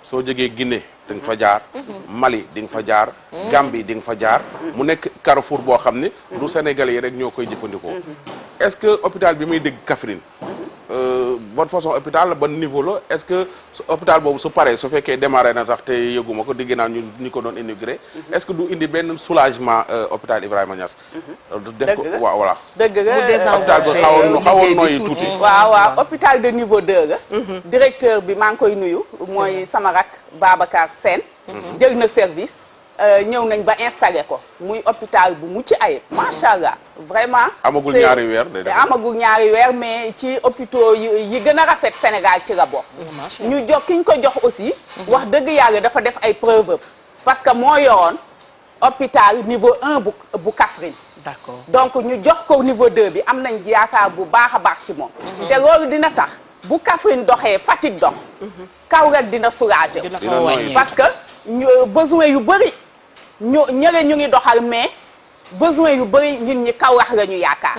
S3: soo jógee Guinée di nga fa jaar. Mali di nga fa jaar. Gambie di nga fa jaar. mu nekk carrefour boo xam ne. du Sénégalais yi rek ñoo koy jëfandikoo. est-ce que hôpital bi muy dégg Kaffrine votre façon hôpital ban niveau la est-ce que hôpital boobu su paree su fekkee démarré na sax te yëguma ko digg naa ñu ko doon inauguré est-ce que du indi benn soulagement hôpital Ibrahima Niass. def ko waaw voilà.
S5: dëgg la
S3: hôpital bi xawoon nooyi tuuti.
S5: waaw hôpital de niveau 2 la. directeur bi maa ngi koy nuyu. mooy sama rak Babacar Sène. jël na service. ñëw nañ ba installé ko muy hôpital bu mucc ayib macha allah vraiment.
S3: amagul ñaari weer day
S5: amagul ñaari weer mais ci hôpitaux yi gën a rafet Sénégal ci la bokk. ñu jox ki ñu ko jox aussi. wax dëgg yàlla dafa def ay preuves parce que moo yoroon hôpital niveau 1 bu Kaffrine.
S2: d'accord
S5: donc ñu jox ko niveau 2 bi am nañ yaakaar bu baax a baax ci moom. te loolu dina tax bu Kaffrine doxee Fatick dox. Kaolack dina soulager parce que besoin yu bëri. ñële ñu ngi doxal mais besoin yu bëri ñun ñi Kaolack la ñu yaakaar.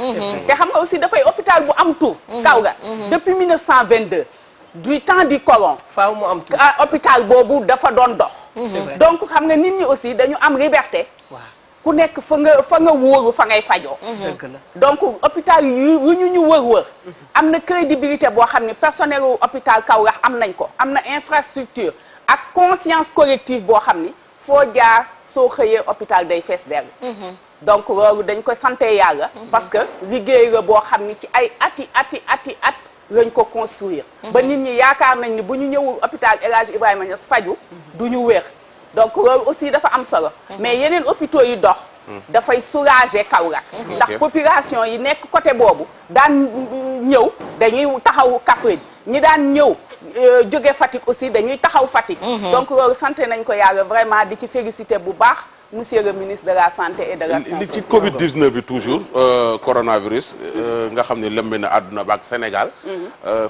S5: te xam nga aussi dafay hôpital bu am tur. Kaolack depuis 1922 du temps du colon.
S2: faaw mu am tur
S5: hôpital boobu dafa doon dox. donc xam nga nit ñi aussi dañu am liberté. ku nekk fa nga wóoru fa ngay fajoo.
S2: dëgg la
S5: donc hôpital yu ñu wër am na crédibilité boo xam ne personnel u hôpital Kaolack am nañ ko am na infrastructure ak conscience collective boo xam ni foo jaar. soo xëyee hôpital day fees dell donc loolu dañ ko sante yàlla parce que liggéey la boo xam ni ci ay ati at lañ ko construire ba nit ñi yaakaar nañ ni bu ñu ñëwul hôpital El Hadj Ibrahima Niass faju du ñu wér donc loolu aussi dafa am solo mais yeneen hôpitaux yi dox dafay soulager Kaolack ndax population yi nekk côté boobu daan ñëw dañuy taxaw Kaffrine ñi daan ñëw jóge Fatick aussi dañuy taxaw Fatick donc loolu santé nañ ko yàlla vraiment di ci féliciter bu baax monsieur le ministre de la santé et de l'action sociale.
S3: li ci Covid 19 bi toujours coronavirus nga xam ne lëmbe na àdduna ba ak Sénégal.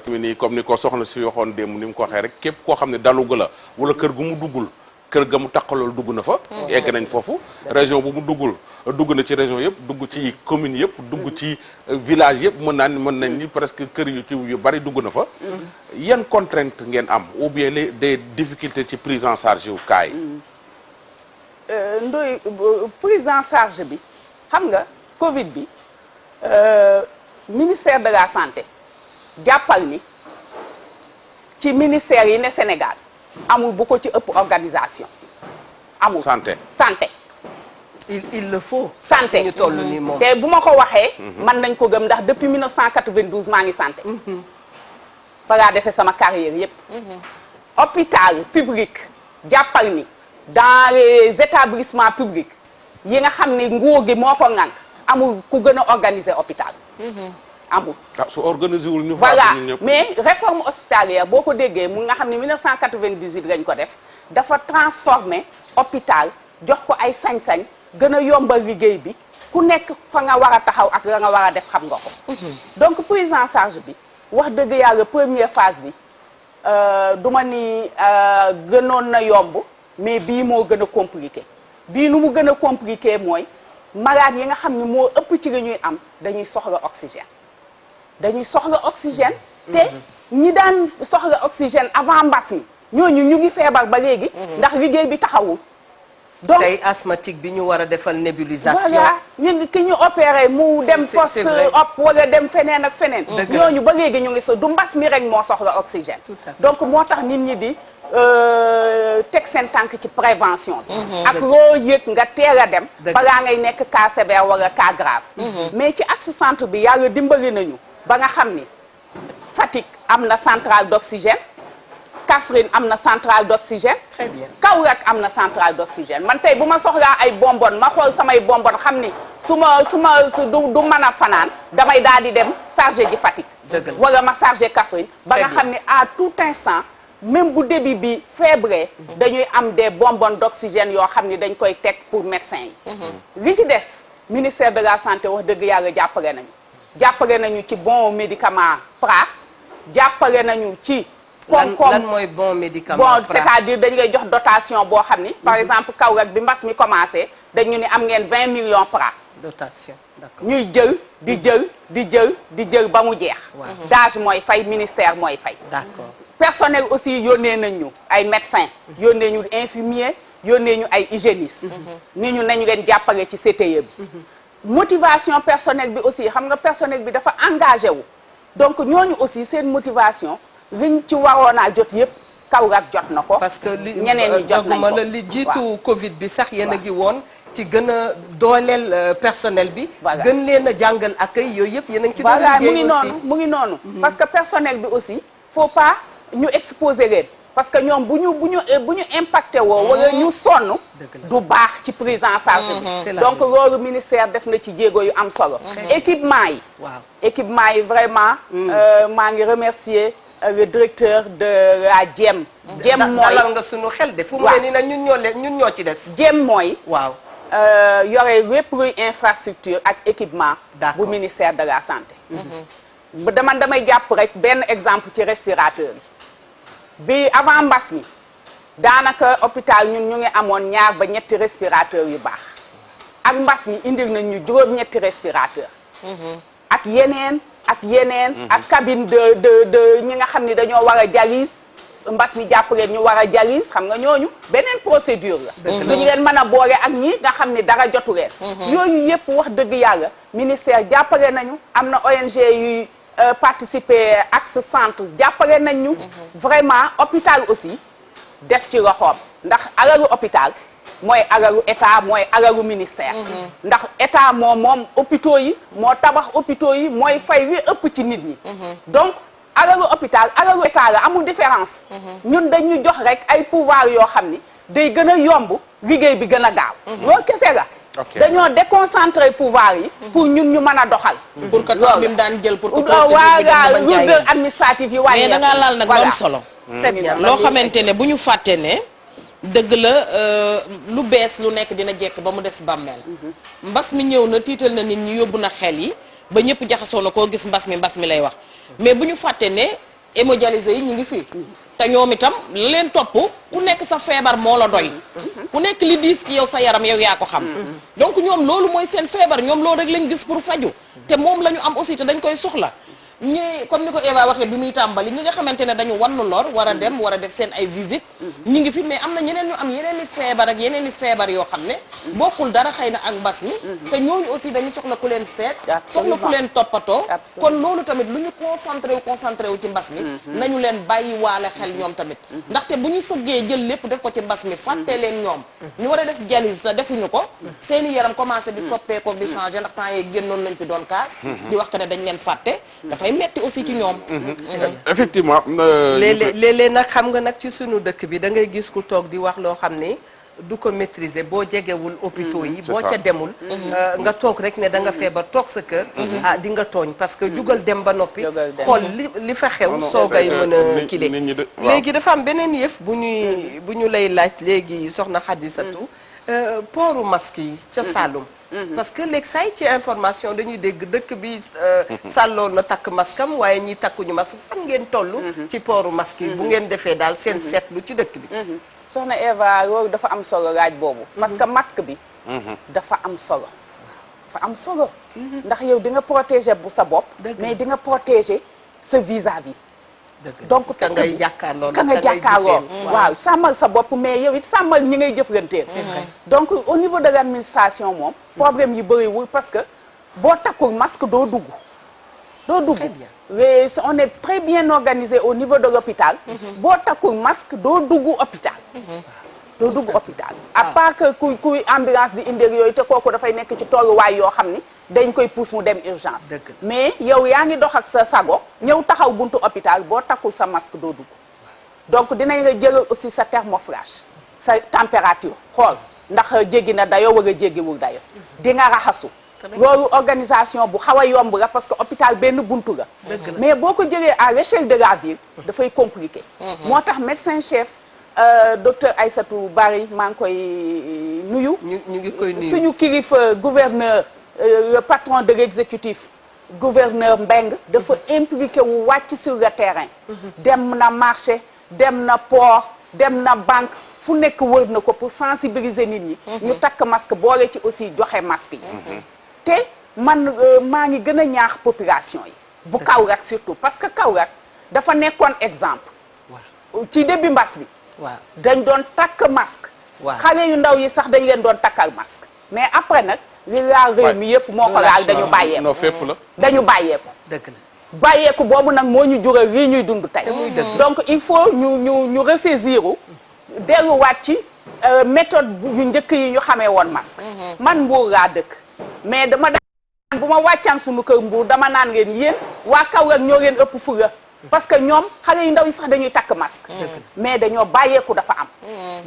S3: fi mu nii comme ni ko soxna si waxoon démb ni mu ko waxee rek képp koo xam ne daluga la wala kër gu mu duggul kër ga mu taqalool dugg na fa. egg nañ foofu région bu mu duggul dugg na ci région yëpp dugg ci commune yëpp dugg ci village yëpp mën nañ ni presque kër yu bari dugg na fa. yan contrainte ngeen am ou bien des difficultés ci prise en charge yu cas yi.
S5: Ndoye prise en charge bi xam nga Covid bi ministère de la santé jàppal ni ci ministère yi ne Sénégal amul bu ko ci ëpp organisation. amul
S3: santé.
S2: il le faut.
S5: santé
S2: ñu toll nii moom
S5: te bu ma ko waxee. man nañ ko gëm ndax depuis 1992 maa ngi santé. fa laa defee sama carrière yépp hôpital public jàppal ni. dans les établissements publics yi nga xam ne nguur gi moo ko ŋànk amul ku gën a organiser hôpital. amul.
S3: su organiser wul ñu.
S5: voilà mais réforme hospitalière boo ko déggee mu nga xam ne 1998 lañ ko def dafa transformer hôpital jox ko ay sañ-sañ gën a yombal liggéey bi ku nekk fa nga war a taxaw ak la nga war a def xam nga ko. donc prise en charge bi wax dëgg yàlla première phase bi du ma ni gënoon na yomb. mais bii moo gën a compliqué bii nu mu gën a compliqué mooy malade yi nga xam ne moo ëpp ci la ñuy am dañuy soxla oxygène te ñi daan soxla oxygène avant mbas mi ñooñu ñu ngi feebar ba léegi ndax liggéey bi taxawul donc
S2: tey asthmatique bi ñu war a defal nébulisation
S5: voilà ñun ki ñu opéré mu dem post op wala dem feneen ak feneen ñooñu ba léegi ñu ngi du mbas mi rek moo soxla oxygène donc moo tax nit ñi di teg seen tànk ci prévention bi ak loo yëg nga teel a dem balaa ngay nekk cas sévère wala cas grave mais ci axe centre bi yàlla dimbali nañu ba nga xam ni Fatick am na centrale d'oxygène Kaffrine am na centrale d'oxygène
S2: très bien
S5: Kaolack am na centrale d'oxygène man tey bu ma soxlaa ay bonbon ma xool samay bonbon xam ni su du mën a fanaan damay daal di dem chargé ji Fatick wala ma chargé Kaffrine ba nga xam ni à tout instant même bu débit bi faible dañuy am des bonbons d'oxygène yoo xam ni dañ koy teg pour médecins yi li ci des ministère de la santé wax dëgg yàlla jàppale nañu ci bon médicament Pra jàppale nañu ci koom-koom
S2: lan mooy bon médicament
S5: bon c'est-à-dire dañ lay jox dotation boo xam ni par exemple Kaolack bi mbas mi commencé dañu ni am ngeen 20 millions Pra
S2: dotation d'accord
S5: ñuy jël di jël ba mu jeex DAGE mooy fay ministère mooy fay
S2: d'accord
S5: personnel aussi yónnee nañ ñu ay médecins yónnee ñu infirmier yónnee ñu ay hygiénistes ni ñu nañu leen jàppale ci CTE bi motivation personnel bi aussi xam nga personnel bi dafa engagé wu donc ñooñu aussi seen motivation liñ ci waroon a jot yëpp Kaolack jot na ko.
S2: parce que li
S5: ñeneen ñi jot nañ ko
S2: li jiitu Covid bi sax yéen a ngi woon ci gën a dooleel personnel bi. gën leen a jàngal accueil yooyu yëpp yéen a ngi ci doon liggéey aussi
S5: mu ngi noonu parce que personnel bi aussi faut pas ñu exposer leen. parce que ñoom bu ñu impacté woo wala ñu sonn du baax ci prise en charge bi donc loolu ministère def na ci jéego yu am solo équipement yi équipement yi vraiment maa ngi remercier le directeur de la JEM mooy
S2: dalal nga sunu xel de fu mu ne nii nag ñun ñoo ci des
S5: JEM mooy
S2: waaw
S5: yore lépp luy infrastructure ak équipement bu ministère de la santé damay jàpp rek benn exemple ci respirateur yi bi avant mbas mi daanaka hôpital ñun ñu ngi amoon 2 ba 3 respirateur yu baax ak mbas mi indil nañ ñu 7 respirateur ak yeneen ak cabine de ñi nga xam ni dañoo war a dialyse mbas mi jàpp leen ñu war a dialyse xam nga ñooñu beneen procédure la duñu leen mën a boole ak ñi nga xam ni dara jotu leen yooyu yëpp wax dëgg yàlla ministère jàppale nañu am na ONG yuy participer axe centre jàppale nañ ñu vraiment hôpital aussi def ci loxoom ndax alalu hôpital mooy alalu état mooy alalu ministère ndax état moom hôpitaux yi moo tabax hôpitaux yi mooy fay li ëpp ci nit ñi donc alalu hôpital alalu état la amul différence ñun dañu jox rek ay pouvoir yoo xam ni day gën a yomb liggéey bi gën a gaaw loolu kese la dañoo déconcentrer pouvoir yi pour ñun ñu mën a doxal
S4: pour que temps bi mu daan jël pour que
S5: voilà lourdeur administrative yi wàññeeku
S4: mais da ngaa laal nag lu am solo loo xamante ne bu ñu fàtte ne dëgg la lu bees lu nekk dina jekk ba mu des bàmmeel mbas mi ñëw na tiital na nit ñi yóbbu na xel yi ba ñëpp jaxasoo na koo gis mbas mi lay wax mais bu ñu fàtte ne hémodialysés yi ñu ngi fii te ñoom itam la leen topp ku nekk sa feebar moo la doy ku nekk li diis ci yow sa yaram yow yaa ko xam donc ñoom loolu mooy seen feebar ñoom loolu rek lañ gis pour faju te moom la ñu am aussi te dañ koy soxla ñi comme ni ko Eva waxee bi muy tàmbali ñi nga xamante ne dañu wannu lor war a dem war a def seen ay visite ñi ngi fi mais am na ñeneen ñu am yeneen i feebar ak yeneen i feebar yoo xam ne bokkul dara xëy na ak mbas mi te ñooñu aussi dañu soxla ku leen seet soxla ku leen toppatoo kon loolu tamit lu ñu concentré wu ci mbas mi nañu leen bàyyi waale xel ñoom tamit ndaxte bu ñu sëggee jël lépp def ko ci mbas mi fàtte leen ñoom ñu war a def dialyse te defuñu ko seeni yaram commencé di soppeekoo di changer ndax temps yee génnoon nañ fi doon kaas di wax que ne dañ leen fàtte dafay metti aussi ci ñoom
S3: effectivement
S2: léeg-léeg nag xam nga nag ci sunu dëkk bi da ngay gis ku toog di wax loo xam ni du ko maîtriser boo jegewul hôpitaux yi boo ca demul nga toog rek ne da nga feebar toog sa kër di nga tooñ parce que jugal dem ba noppi xool li fa xew soogay mën a kile léegi dafa am beneen yëf bu ñu lay laaj léegi soxna Xadisatu pooru masque yi ca Saloum parce que léegi say ci information dañuy dégg dëkk bi sàlloon na takk maskam waaye ñi takkuñu masque fan ngeen toll ci pooru masque yi bu ngeen defee daal seen seetlu ci dëkk bi
S5: soxna Eva loolu dafa am solo laaj boobu parce que masque bi dafa am solo ndax yow di nga protéger bu sa bopp mais di nga protéger sa vis-à-vis donc
S2: ka ngay jàkkaarloo
S5: waaw sàmmal sa bopp mais yow it sàmmal ñi ngay jëflanteel donc au niveau de l'administration moom problème yi bëriwul parce que boo takkul masque doo dugg on est très bien organisé au niveau de l'hôpital boo takkul masque doo dugg hôpital à part que kuy ambulance di indil yooyu te kooku dafay nekk ci tolluwaay yoo xam ni dañ koy pousse mu dem urgence mais yow yaa ngi dox ak sa sago ñëw taxaw buntu hôpital boo takkul sa masque doo dugg donc dinañ la jëlal aussi sa thermoflash sa température xool ndax jéggi na dayo wala jéggiwul dayo di nga raxasu loolu organisation bu xaw a yomb la parce que hôpital benn buntu la mais boo ko jëlee à l'échelle de la ville dafay compliqué moo tax médecin chef docteur Aïssatou Bari maa ngi koy nuyu
S2: ñu ngi koy nuyu
S5: suñu kilifa gouverneur le patron de l'exécutif gouverneur Mbeng dafa impliqué wu wàcc sur le terrain dem na marché dem na port dem na banque fu nekk wër na ko pour sensibiliser nit ñi ñu takk masque boole ci aussi joxe masque yi te man maa ngi gën a ñaax population yi bu Kaolack surtout parce que Kaolack dafa nekkoon exemple ci début mbas bi dañ doon takk masque xale yu ndaw yi sax dañ leen doon takkal masque mais après nag li laal réew mi yëpp moo ko laal dañu bàyyeeku
S3: non fépp la
S5: dañu bàyyeeku
S2: dëgg la
S5: bàyyeeku boobu nag moo ñu jural lii ñuy dund tey donc il faut ñu ressaisir delluwaat ci méthode yu njëkk yi ñu xamee woon masque man Mbour laa dëkk mais dama daan bu ma wàccaan suñu kër Mbour dama naan leen yéen waa Kaolack ñoo leen ëpp fulla parce que ñoom xale yu ndaw yi sax dañuy takk masque mais dañoo bàyyeeku dafa am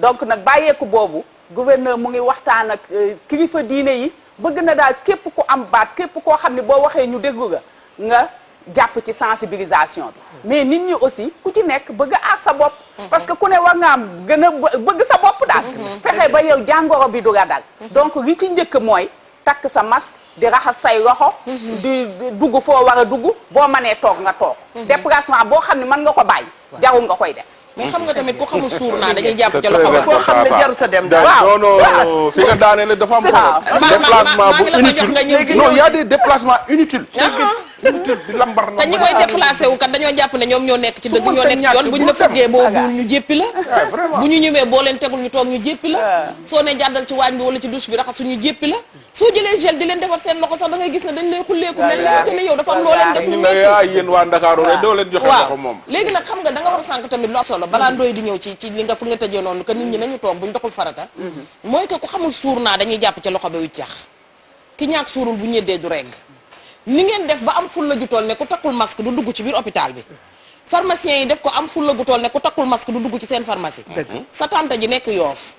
S5: donc nag bàyyeeku boobu gouverneur mu ngi waxtaan ak kilifa diine yi bëgg na daal képp ku am baat képp koo xam ne boo waxee ñu déglu la nga jàpp ci sensibilisation bi mais nit ñi aussi ku ci nekk bëgg a aar sa bopp parce que ku ne war nga am gën a bëgg sa bopp daal fexe ba yow jàngoro bi du la dal donc li ci njëkk mooy takk sa masque di raxas say loxo di dugg foo war a dugg boo mënee toog nga toog déplacement boo xam ne mën nga ko bàyyi jarul nga koy def
S4: mais xam nga tamit ku xamul suur naa dañuy jàpp ca loxo
S2: foo xam ne jarut a dem
S3: waaw non fi nga daanee dafa am solo déplacement bu inutile non il y a des déplacements inutiles inutile di lambar na
S4: te ñi koy déplacé wu kat dañoo jàpp ne ñoom ñoo nekk ci dëgg ñoo nekk ci yoon bu ñu la fëggee boo duul ñu jéppi la bu ñu ñëwee boo leen tegul ñu toog ñu jéppi la soo ne jàddal ci waañ bi wala ci douche bi raxasu ñu jéppi la soo jëlee gel di leen defar seen loxo sax da ngay gis ne dañ lay xulleeku mel na que ne yow dafa am loo leen def lu metti
S3: yéen waa Ndakaaru rek doo leen joxe loxo moom
S4: léegi nag xam nga da nga wax sànq tamit lu solo balaa ndooy di ñëw ci li nga fu nga tëjee noonu que nit ñi nañu toog bu ñu doxul farata mooy que ku xamul suur naa dañuy jàpp ca loxo ba wiccax ki ñaak suurul bu ñeddee du regg ni ngeen def ba am fulla ju toll ne ku takkul masque du dugg ci biir hôpital bi pharmacien yi def ko am fulla gu toll ne ku takkul masque du dugg ci seen pharmacie sa tante ji nekk Yoof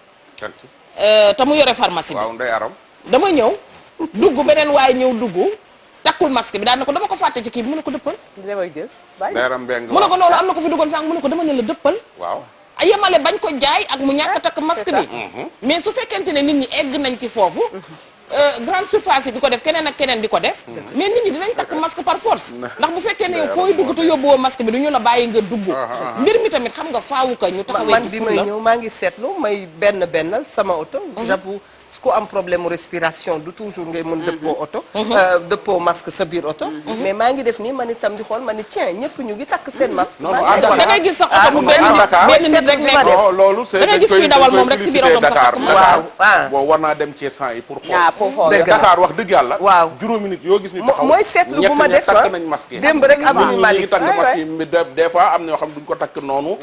S4: te mu yore pharmacie bi
S3: waaw Ndey Aram
S4: dama ñëw dugg beneen waaye ñëw dugg takkul masque bi daan na ko dama ko fàtte ci kii bi mu ne ko dëppal
S3: Ndey Aram Mbeng
S4: mu ne ko noonu am na ko fi duggoon sànq mu ne ko dama ne la dëppal
S3: waaw
S4: yemale bañ ko jaay ak mu ñàkk takk masque bi mais su fekkente ne nit ñi egg nañ ci foofu grande surface yi di ko def keneen ak keneen di ko def mais nit ñi dinañ takk masque par force ndax bu fekkee ne yow fooy dugg te yóbbuwoo masque bi du ñu la bàyyi nga dugg mbir mi tamit xam nga faawu ka ñu taxawee
S2: man
S4: ci
S2: bi
S4: fulla
S2: may ñëw maa ngi seetlu may bennal sama oto j'avoue ku am problème respiration du toujours ngay mën dëppoo oto dëppoo masque sa biir oto mais maa ngi def nii man itam di xool ma ni tiens ñëpp ñu ngi takk seen masque
S4: da ngay gis sax oto bu benn nit rek nekk
S3: loolu c'est
S4: da ngay gis kuy dawal moom rek si biir oto sax takk masque
S3: boo war naa dem ci sang yi pour
S5: xool
S3: Dakar wax dëgg yàlla
S2: waaw
S3: juróomi nit yoo gis ñu taxaw
S2: mooy seetlu bu ma def
S3: takk nañ masque yi
S2: démb rek amuñu Malick
S3: takk masque yi des fois am na yoo xam duñ ko takk noonu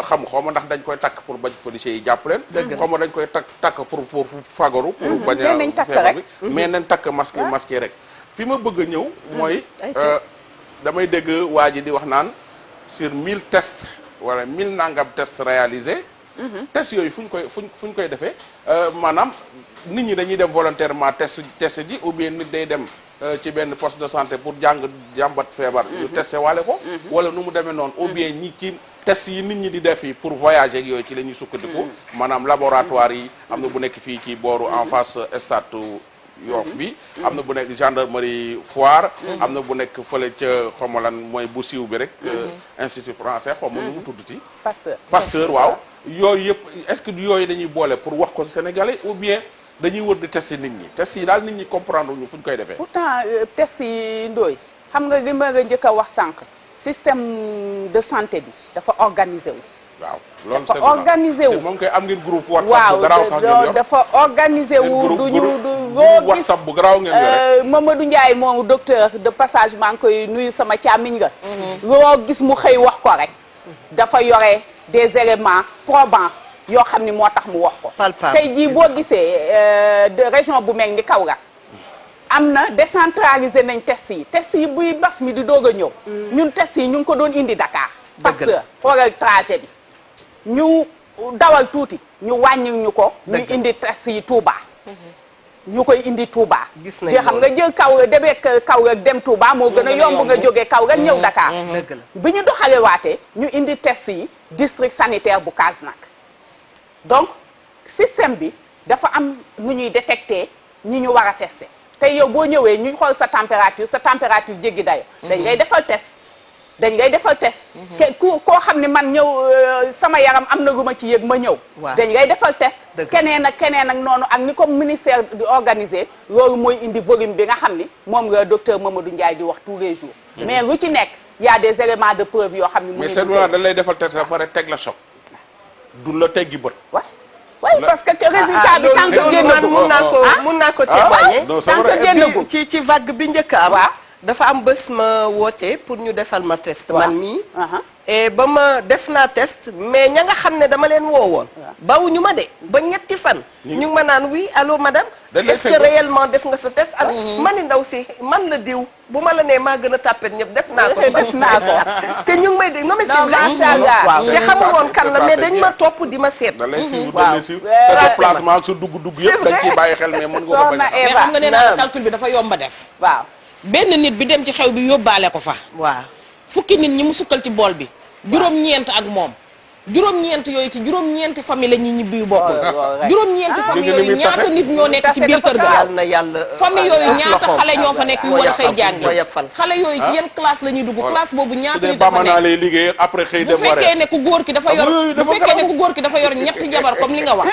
S3: xam xaw ma ndax dañ koy takk pour bañ policiers yi jàpp leen xaw ma dañ koy takk pour fagaru pour bañ feebar bi mais nañ takk masque rek fi ma bëgg a ñëw mooy damay dégg waa ji di wax naan sur 1000 tests wala 1000 nangam tests réalisés tests yooyu fu ñu koy defee maanaam nit ñi dañuy dem volontairement test ji ou bien nit day dem ci benn poste de santé pour jàmbat feebar ñu testé waale ko wala nu mu demee noonu ou bien ñi ci test yi nit ñi di def yi pour voyager ak yooyu ci la ñuy sukkandiku maanaam laboratoire yi am na bu nekk fii ci booru en face stade Yoff bi am na bu nekk gendarmerie Foire am na bu nekk fële ca xomalan mooy bu siiw bi rek institut français xaw ma nu mu tudd ci Pasteur waaw yooyu yëpp est-ce que yooyu dañuy boole pour wax ko Sénégalais ou bien dañuy wër di tester nit ñi test yi daal nit ñi comprendre ñu fu ñu koy defee
S5: pourtant test yi ndooy xam nga li ma nga njëkk a wax sànq système de santé bi dafa organisé wu
S3: waaw loolu
S5: dafa organisé wu
S3: moom koy am ngeen groupe WhatsApp bu garaaw sax ngeen yor
S5: dafa organisé wu du
S3: WhatsApp bu garaaw ngeen yor
S5: Mamadou Ndiaye moomu docteur de passage maa ngi koy nuyu sama càmmiñ nga loo gis mu xëy wax ko rek dafa yore des éléments probants yoo xam ni moo tax mu wax ko tey jii boo gisee de région bu mel ni Kaolack am na décentralisé nañ test yi buy mbas mi di doog a ñëw ñun test yi ñu ngi ko doon indi Dakar parce que xoolal trajet bi ñu dawal tuuti ñu wàññi ñu ko ñu indi test yi Touba ñu koy indi Touba te xam nga jël Kaolack dem Touba moo gën a yomb nga jógee Kaolack ñëw Dakar bi ñu doxale waatee ñu indi test yi district sanitaire bu Kasnack donc système bi dafa am nu ñuy détecter ñi ñu war a tester tey yow boo ñëwee ñu xool sa température jéggi dayo dañ ngay defal test koo xam ne man ñëw sama yaram am na lu ma ci yëg ma ñëw dañ ngay defal test keneen ak noonu ak ni comme ministère di organiser loolu mooy indi volume bi nga xam ni moom la docteur Mamadou Ndiaye di wax tous les jours mais lu ci nekk y a des éléments de preuve yoo xam ne
S3: mais c'est vrai dañ lay defal test ba pare teg la choc du la teggi bët
S5: oui parce que résultat bi tant que génn
S2: mun naa ko témoigner tant que génn ci vague bi njëkk am dafa am bés ma woote pour ñu defal ma test.
S5: Waaw.
S2: man mii. et ba ma def naa test mais ña nga xam ne dama leen woowoon. bawuñu ma de ba ñetti fan. ñu ngi ma naan oui allô madame. est-ce que réellement def nga sa test. alors man ni ndaw si man la diw bu ma la nee maa gën a tàppet ñëpp def naa ko.
S5: def naa ko
S2: te ñu ngi may dégg non mais c'est vrai.
S5: macha allah.
S2: waaw te xamul woon kan la mais dañ ma topp di ma seet.
S3: da lay suivre
S2: waaw.
S3: da lay suivre sa déplacement ak sa dugg-dugg yëpp dañ ciy bàyyi xel mais mën nga ko bañ a xam.
S4: mais xam nga nee naa calcul bi dafa yomba def.
S5: waaw.
S4: benn nit bi dem ci xew bi yóbbaale ko fa.
S2: waaw.
S4: fukki nit ñi mu sukkal ci bool bi. juróom-ñeent ak moom. juróom-ñeent yooyu ci juróom-ñeenti famille la ñuy ñibbi yu bokkul. juróom-ñeenti famille yooyu ñaata nit ñoo nekk ci biir kër ga.
S2: yàlla na yàlla
S4: famille yooyu ñaata xale ñoo fa nekk yu war a xëy jàngi.
S2: woyofal
S4: xale yooyu ci yenn classe la ñuy dugg classe boobu ñaata nit dafa
S3: bamana
S4: nekk.
S3: lay liggéey après xëy
S4: bu
S3: dem waree.
S4: fekkee ne ku góor ki dafa yor
S3: yooyu
S4: bu
S3: dafa
S4: fekkee ne
S3: garaw.
S4: ku góor ki dafa yor ñetti jabar comme li nga wax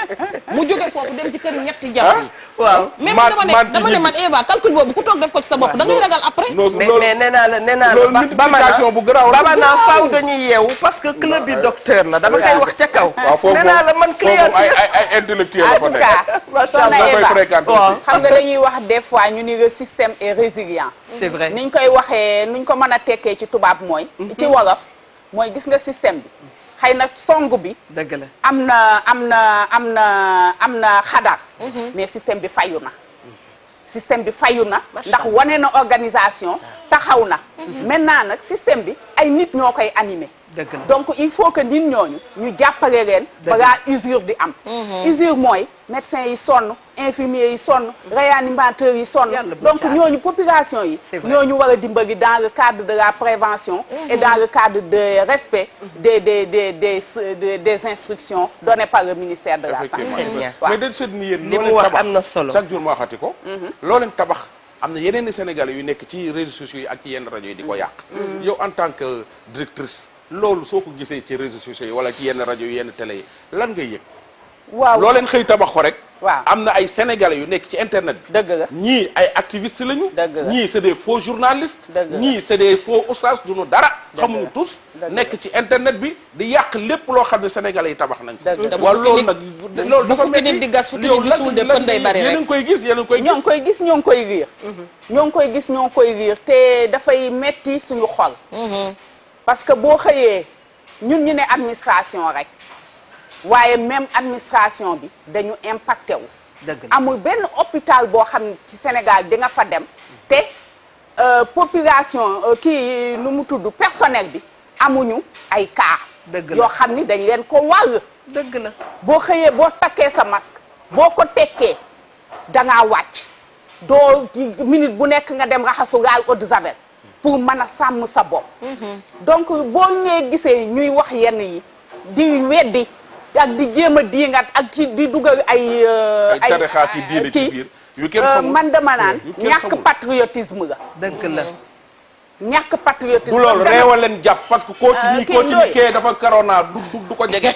S4: mu jóge foofu dem ci kër ñetti jabar yi.
S2: waaw.
S4: même
S3: man
S4: dama ne man Eva calcul boobu ku toog def ko ci sa bopp da ngay ragal après.
S3: non
S2: mais
S3: loolu
S2: mais nee naa la
S3: loolu multiplication bu garaaw la.
S2: Bamana faaw dañuy yeewu parce que club bi docteur la dama koy wax ca kaw.
S3: waaw foofu
S2: nee naa la man client
S3: ay intellectuel la
S5: en
S3: fa
S5: tout
S3: nekk.
S5: cas soxna
S3: da koy
S5: Eva
S3: fréquenter
S2: waaw.
S3: aussi.
S5: xam nga dañuy wax des fois ñu ni le système est résilient.
S2: c'est vrai.
S5: niñ koy waxee nuñ ko mën a tekkee ci tubaab mooy. ci wolof mooy gis nga système bi xëy na song bi.
S2: dëgg la.
S5: am na xadar. mais système bi fayu na. système bi fayu na ndax wane na organisation taxaw na. maintenant nag système bi ay nit ñoo koy animé.
S2: dëgg la.
S5: donc il faut que nit ñooñu ñu jàppale leen. balaa usure di am. usure mooy médecins yi sonn infirmiers yi sonn réanimateurs yi sonn.
S2: Yàlla bu
S5: donc
S2: caag.
S5: ñooñu population yi.
S2: C'est vrai.
S5: ñooñu war a dimbali dans le cadre de la prévention. et dans le cadre de respect des instructions données par le ministère de la santé.
S3: effectivement
S2: Très bien.
S5: waaw.
S3: mais dañ seet ni yéen
S2: li
S3: loo
S2: mu
S3: leen
S2: wax
S3: tabax
S2: am na solo.
S3: chaque jour ma waxati ko loo leen tabax am na yeneen i Sénégalais yu nekk ci réseaux sociaux yi ak ci yenn rajo yi di ko yàq yow en tant que directrice loolu soo ko gisee ci réseaux sociaux yi wala ci yenn rajo yi yenn télé yi lan ngay yëg
S5: waaw
S3: loo leen xëy tabax ko rek
S5: waaw.
S3: am na ay Sénégalais yu nekk ci internet bi
S5: dëgg la.
S3: ñii ay activistes lañu
S5: Dëgg la.
S3: ñii c'est des faux journalistes
S5: Dëgg la.
S3: ñii c'est des faux oustaz duñu dara xamuñu
S5: la.
S3: tous
S5: Dëgg la.
S3: nekk ci internet bi di yàq lépp loo xam ne Sénégalais yi tabax nañ
S5: Dëgg la.
S4: te bu
S3: wala
S4: fukki
S3: loolu
S4: nit-
S3: nag loolu
S4: bu
S3: dafa
S4: fukki
S3: metti
S4: nit di gas fukki
S3: yow
S4: nit di suul de pën day bari
S3: yéen a
S4: rek.
S3: ngi koy gis yéen a ngi koy
S5: ñoo ngi
S3: gis
S5: koy gis ñoo ngi koy riir. ñoo ngi koy gis ñoo ngi koy riir te dafay metti suñu xol. parce que boo xëyee ñun ñu ne administration rek waaye même administration bi dañu impacté wu.
S2: dëgg la.
S5: amul benn hôpital boo xam ne ci Sénégal di nga fa dem te population kii nu mu tudd personnel bi amuñu ay cas.
S2: Dëgg la.
S5: yoo xam ni dañ leen ko wàll.
S2: dëgg la.
S5: boo xëyee boo takkee sa masque boo ko tekkee dangaa wàcc doo minute bu nekk nga dem raxasu laal eau de javel pour mën a sàmm sa bopp. donc boo ñëwee gisee ñuy wax yenn yi di weddi ak di jéem a diingat ak ci di dugal ay
S3: tarixa ki diine ci biir yu kenn xamul
S5: man dama naan
S3: yu kenn
S5: ñàkk
S3: xamul.
S5: patriotisme la
S2: dëgg la.
S5: ñàkk patriotisme
S3: du loolu
S5: parce que
S3: reewal leen jàpp parce que koo ci nii
S5: kii
S3: koo ci
S5: Ndoye.
S3: nii kee dafa corona du ko jege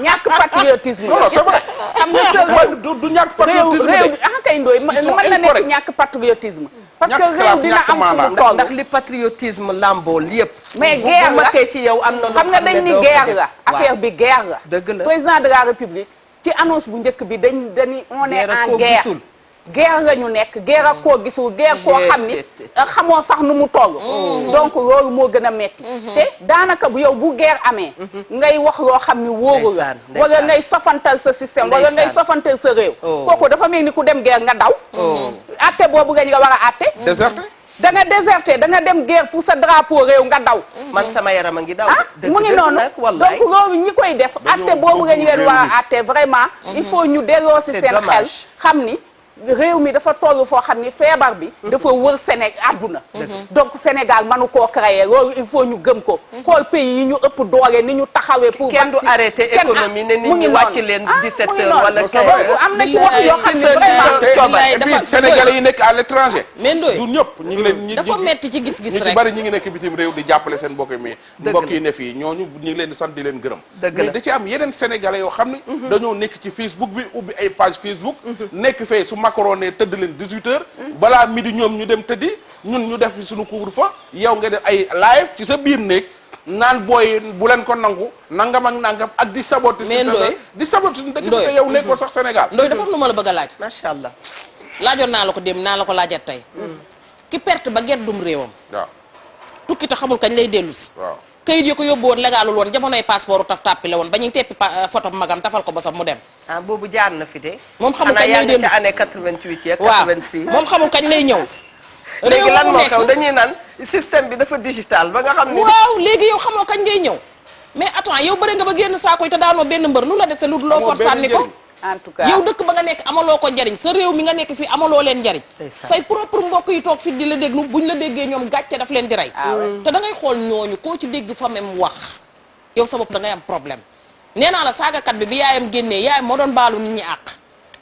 S5: ñàkk patriotisme
S3: non non c'est vrai
S5: am na sa réew
S3: du ñàkk
S5: réew
S3: patriotisme
S5: réew
S3: de
S5: ah kay Ndoye
S3: Ils sont
S5: mën na nekk
S3: incorrects.
S5: ñàkk patriotisme parce que
S3: Ñàkk
S5: réew
S3: classe,
S5: dina
S3: ñàkk
S5: am fu
S3: maanaa.
S5: mu toll
S2: ndax li patriotisme lambool yépp.
S5: mais
S2: bu
S5: guerre la
S2: matee ci yow am na
S5: xam nga dañ ni guerre la affaire bi guerre la
S2: Dëgg la.
S5: président de la république ci annonce bu njëkk bi dañu on est
S2: Guerre ak
S5: en
S2: koo
S5: guerre
S2: gisul.
S5: guerre la ñu nekk guerre ak koo gisul guerre koo xam ni
S2: Té-
S5: xamoo sax nu mu toll donc loolu moo gën a metti te daanaka bu yow bu guerre amee ngay wax loo xam ni wóoru la
S2: Ndeysaan, ndeysaan.
S5: wala ngay sofantal sa système wala ngay
S2: Ndeysaan.
S5: sofantal sa réew
S2: Oh.
S5: kooku dafa mel ni ku dem guerre nga daw atte boobu nga war a atte
S3: déserté
S5: da nga déserté da nga dem guerre pour sa drapeau réew nga daw
S2: man sama yaram a ngi daw.
S5: ah mu ngi noonu donc loolu ñi koy def atte boobu nga ñu leen war a atte vraiment il faut ñu delloo si
S2: C'est
S5: seen xel
S2: dommage.
S5: xam ni réew mi dafa toll foo xam ni feebar bi dafa wër Sénégal àdduna donc Sénégal mënu koo créer loolu il faut ñu gëm ko xool pays yi ñu ëpp doole ni ñu taxawee pour
S2: kenn du
S5: vacciner.
S2: arrêté
S5: Kenn-
S2: économie ne nit
S5: mu
S2: ñi
S5: ngi
S2: wàcc
S5: noonu.
S2: leen
S5: Ah,
S2: 17
S5: mu ngi
S2: heures
S5: noonu.
S2: wala
S3: Donc,
S2: 15 heures.
S5: am na ci wax yoo xam ne
S2: Billaay,
S5: vraiment
S2: ci sa
S3: et puis
S4: dafa-
S3: Sénégalais yi nekk à l'étranger
S4: Mais Ndoye.
S3: du ñëpp ñu ngi leen ñi
S4: dafa metti ci gis-gis
S3: ñi ci
S4: rek.
S3: bari ñi ngi nekk bitim réew di jàppale seen mbokk mi
S2: Dëgg
S3: mbokk
S2: la.
S3: yi ne fii ñooñu ñu ngi leen di sant di leen gërëm
S2: Dëgg
S3: mais
S2: la.
S3: da ci am yeneen sénégalais yoo xam ne dañoo nekk ci Facebook bi ubbi ay page Facebook nekk fee su Macron ne tëdd leen 18 heures balaa midi ñoom ñu dem tëddi ñun ñu def fi suñu couvre-feu yow nga def ay live ci sa biir néeg naan booy bu leen ko nangu nangam ak nangam ak di saboter
S4: Mais Ndoye.
S3: di saboter suñu dëkk bi
S4: Ndoye.
S3: te yow nekkoo sax Sénégal
S4: Ndoye dafa am lu ma la bëgg a laaj
S2: macha allah.
S4: laajoon naa la ko dem naa la ko laajat tey ki perte ba geddum réewam
S3: waaw
S4: tukki te xamul kañ lay dellu si
S3: waaw
S4: kayit yi ko yóbbu woon légalul woon jamonoy passeport u taf tàppi la woon ba ñuy teppi photo magam tafal ko bosam mu dem
S2: ah boobu jaar na fi de.
S4: moom xamul kañ lay dellu
S2: ci année 88 yeeg
S4: waaw
S2: 86.
S4: moom xamul kañ lay ñëw
S2: léegi lan moo
S4: nekk
S2: xew dañuy naan système bi dafa digital ba nga xam ni.
S4: waaw léegi yow xamoo kañ ngay ñëw mais attends yow bëri nga ba génn saako yi te daanoo benn mbër lu la dese lu loo for sànni ko
S5: en tout cas
S4: yow dëkk ba nga nekk amaloo ko njariñ sa réew mi nga nekk fii amaloo leen njariñ
S2: Ndeysaan.
S4: say propre mbokk yi toog fi di la déglu buñ la déggee ñoom gàcce daf leen di rey te da ngay xool ñooñu koo ci dégg fa même wax yow sa bopp da ngay am problème nee naa la saagakat bi yaayam génnee yaayam moo doon baalu nit ñi àq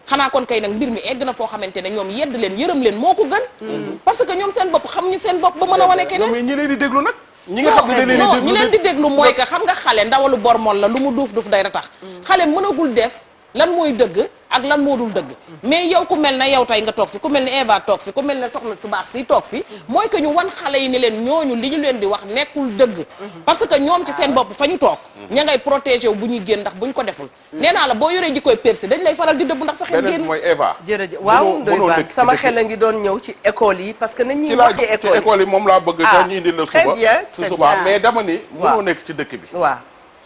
S4: xanaa kon kay nag mbir mi egg na foo xamante ne ñoom yedd leen yërëm leen moo ko gën parce que ñoom seen bopp xam ñu seen bopp ba mën a wane keneen
S3: mais ñi leen di déglu nag ñi nga xam ne dañ leen di
S4: non
S3: déglu
S4: ñi leen di déglu mooy que xam nga xale ndawalu bormol la lu mu duuf duuf day ratax xale mënagul def lan mooy dëgg ak lan moo dul dëgg mais yow ku mel ne yow tey nga toog fi ku mel ne Eva toog fi ku mel ne soxna su baax si toog fi mooy que ñu wan xale yi ni leen ñooñu li ñu leen di wax nekkul dëgg parce que ñoom ci seen bopp fa ñu toog ña ngay protégé wu bu ñuy génn ndax buñ ko deful nee naa la boo yoree ji koy persi dañ lay faral di dëbb ndax sa xel
S3: beneen
S4: génn
S3: mooy Eva
S2: jërëjëf waaw Ndoye
S3: mënoo
S2: Bane
S3: nekk ci
S2: sama
S3: dëkk
S2: xel a ngi doon ñëw ci école yi parce que na ñuy
S3: ci laa
S2: waxee
S3: ci école yi moom laa bëgg
S2: Ah,
S3: sax ñu indi la
S2: très
S3: suba
S2: bien,
S3: su
S2: très
S3: suba
S2: bien.
S3: mais dama ni
S2: Waaw.
S3: mënoo nekk ci dëkk bi
S2: waaw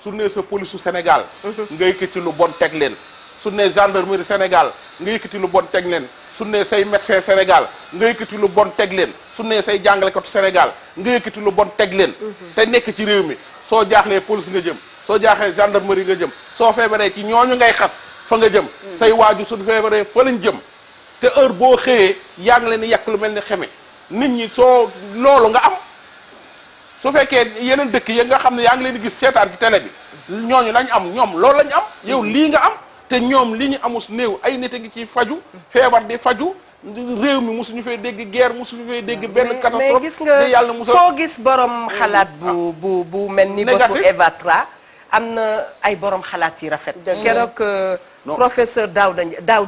S3: su ne sa police su Sénégal nga yëkkati lu bon teg leen su ne gendarmerie Sénégal nga yëkkati lu bon teg leen su ne say médecin Sénégal nga yëkkati lu bon teg leen su ne say jàngalekatu Sénégal nga yëkkati lu bon teg leen te nekk ci réew mi soo jaaxlee police nga jëm soo jaaxlee gendarmerie nga jëm soo feebaree ci ñooñu ngay xas fa nga jëm say waaju su feebaree fa lañ jëm te heure boo xëyee yaa ngi leen di yàq lu mel ni xeme nit ñi soo loolu nga am su fekkee yeneen dëkk yi nga xam ne yaa ngi leen di gis seetaan ci télé bi ñooñu lañ am ñoom loolu lañ am yow lii nga am te ñoom li ñu amus néew ay nit a ngi ciy faju feebar di faju réew mi mosuñu fay dégg guerre mosuñu fay dégg benn catastrophe
S2: mais gis nga
S3: te yàlla musal
S2: foo gis borom xalaat bu mel ni
S3: Négatif.
S2: bosu Eva Tra am na ay borom xalaat yi rafet keroog
S3: Non.
S2: professeur Daouda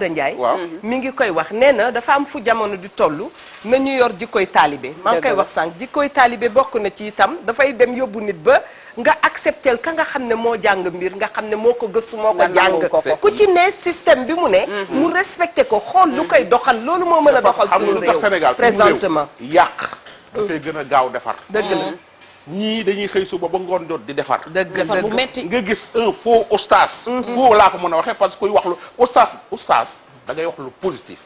S2: Ndiaye
S3: Waaw.
S2: mi ngi koy wax nee na dafa am fu jamono di toll na ñu yor jikkoy taalibe maa ngi koy
S5: Dëgg la.
S2: wax sànq jikkoy taalibe bokk na ci itam dafay dem yóbbu nit ba nga acceptel ka nga xam ne moo jàng mbir nga xam ne moo ko gëstu moo ko
S5: Nga
S2: jàng
S5: nangul ko ko.
S2: ku ci ne système bi mu ne mu respecté ko xool lu koy doxal loolu moo mën a doxal
S3: xam nga
S2: suñu
S3: lu tax
S2: réew
S3: Sénégal fi mu réew
S2: présentement
S3: yàq dafay gën a gaaw defar
S2: dëgg la
S3: ñii dañuy xëy suba ba ngoon jot di defar
S2: dëgg
S4: defar bu
S2: dëgg
S4: metti
S3: nga gis un faux oustaz faux laa ko mën a waxee parce que kuy wax lu oustaz da ngay wax lu positif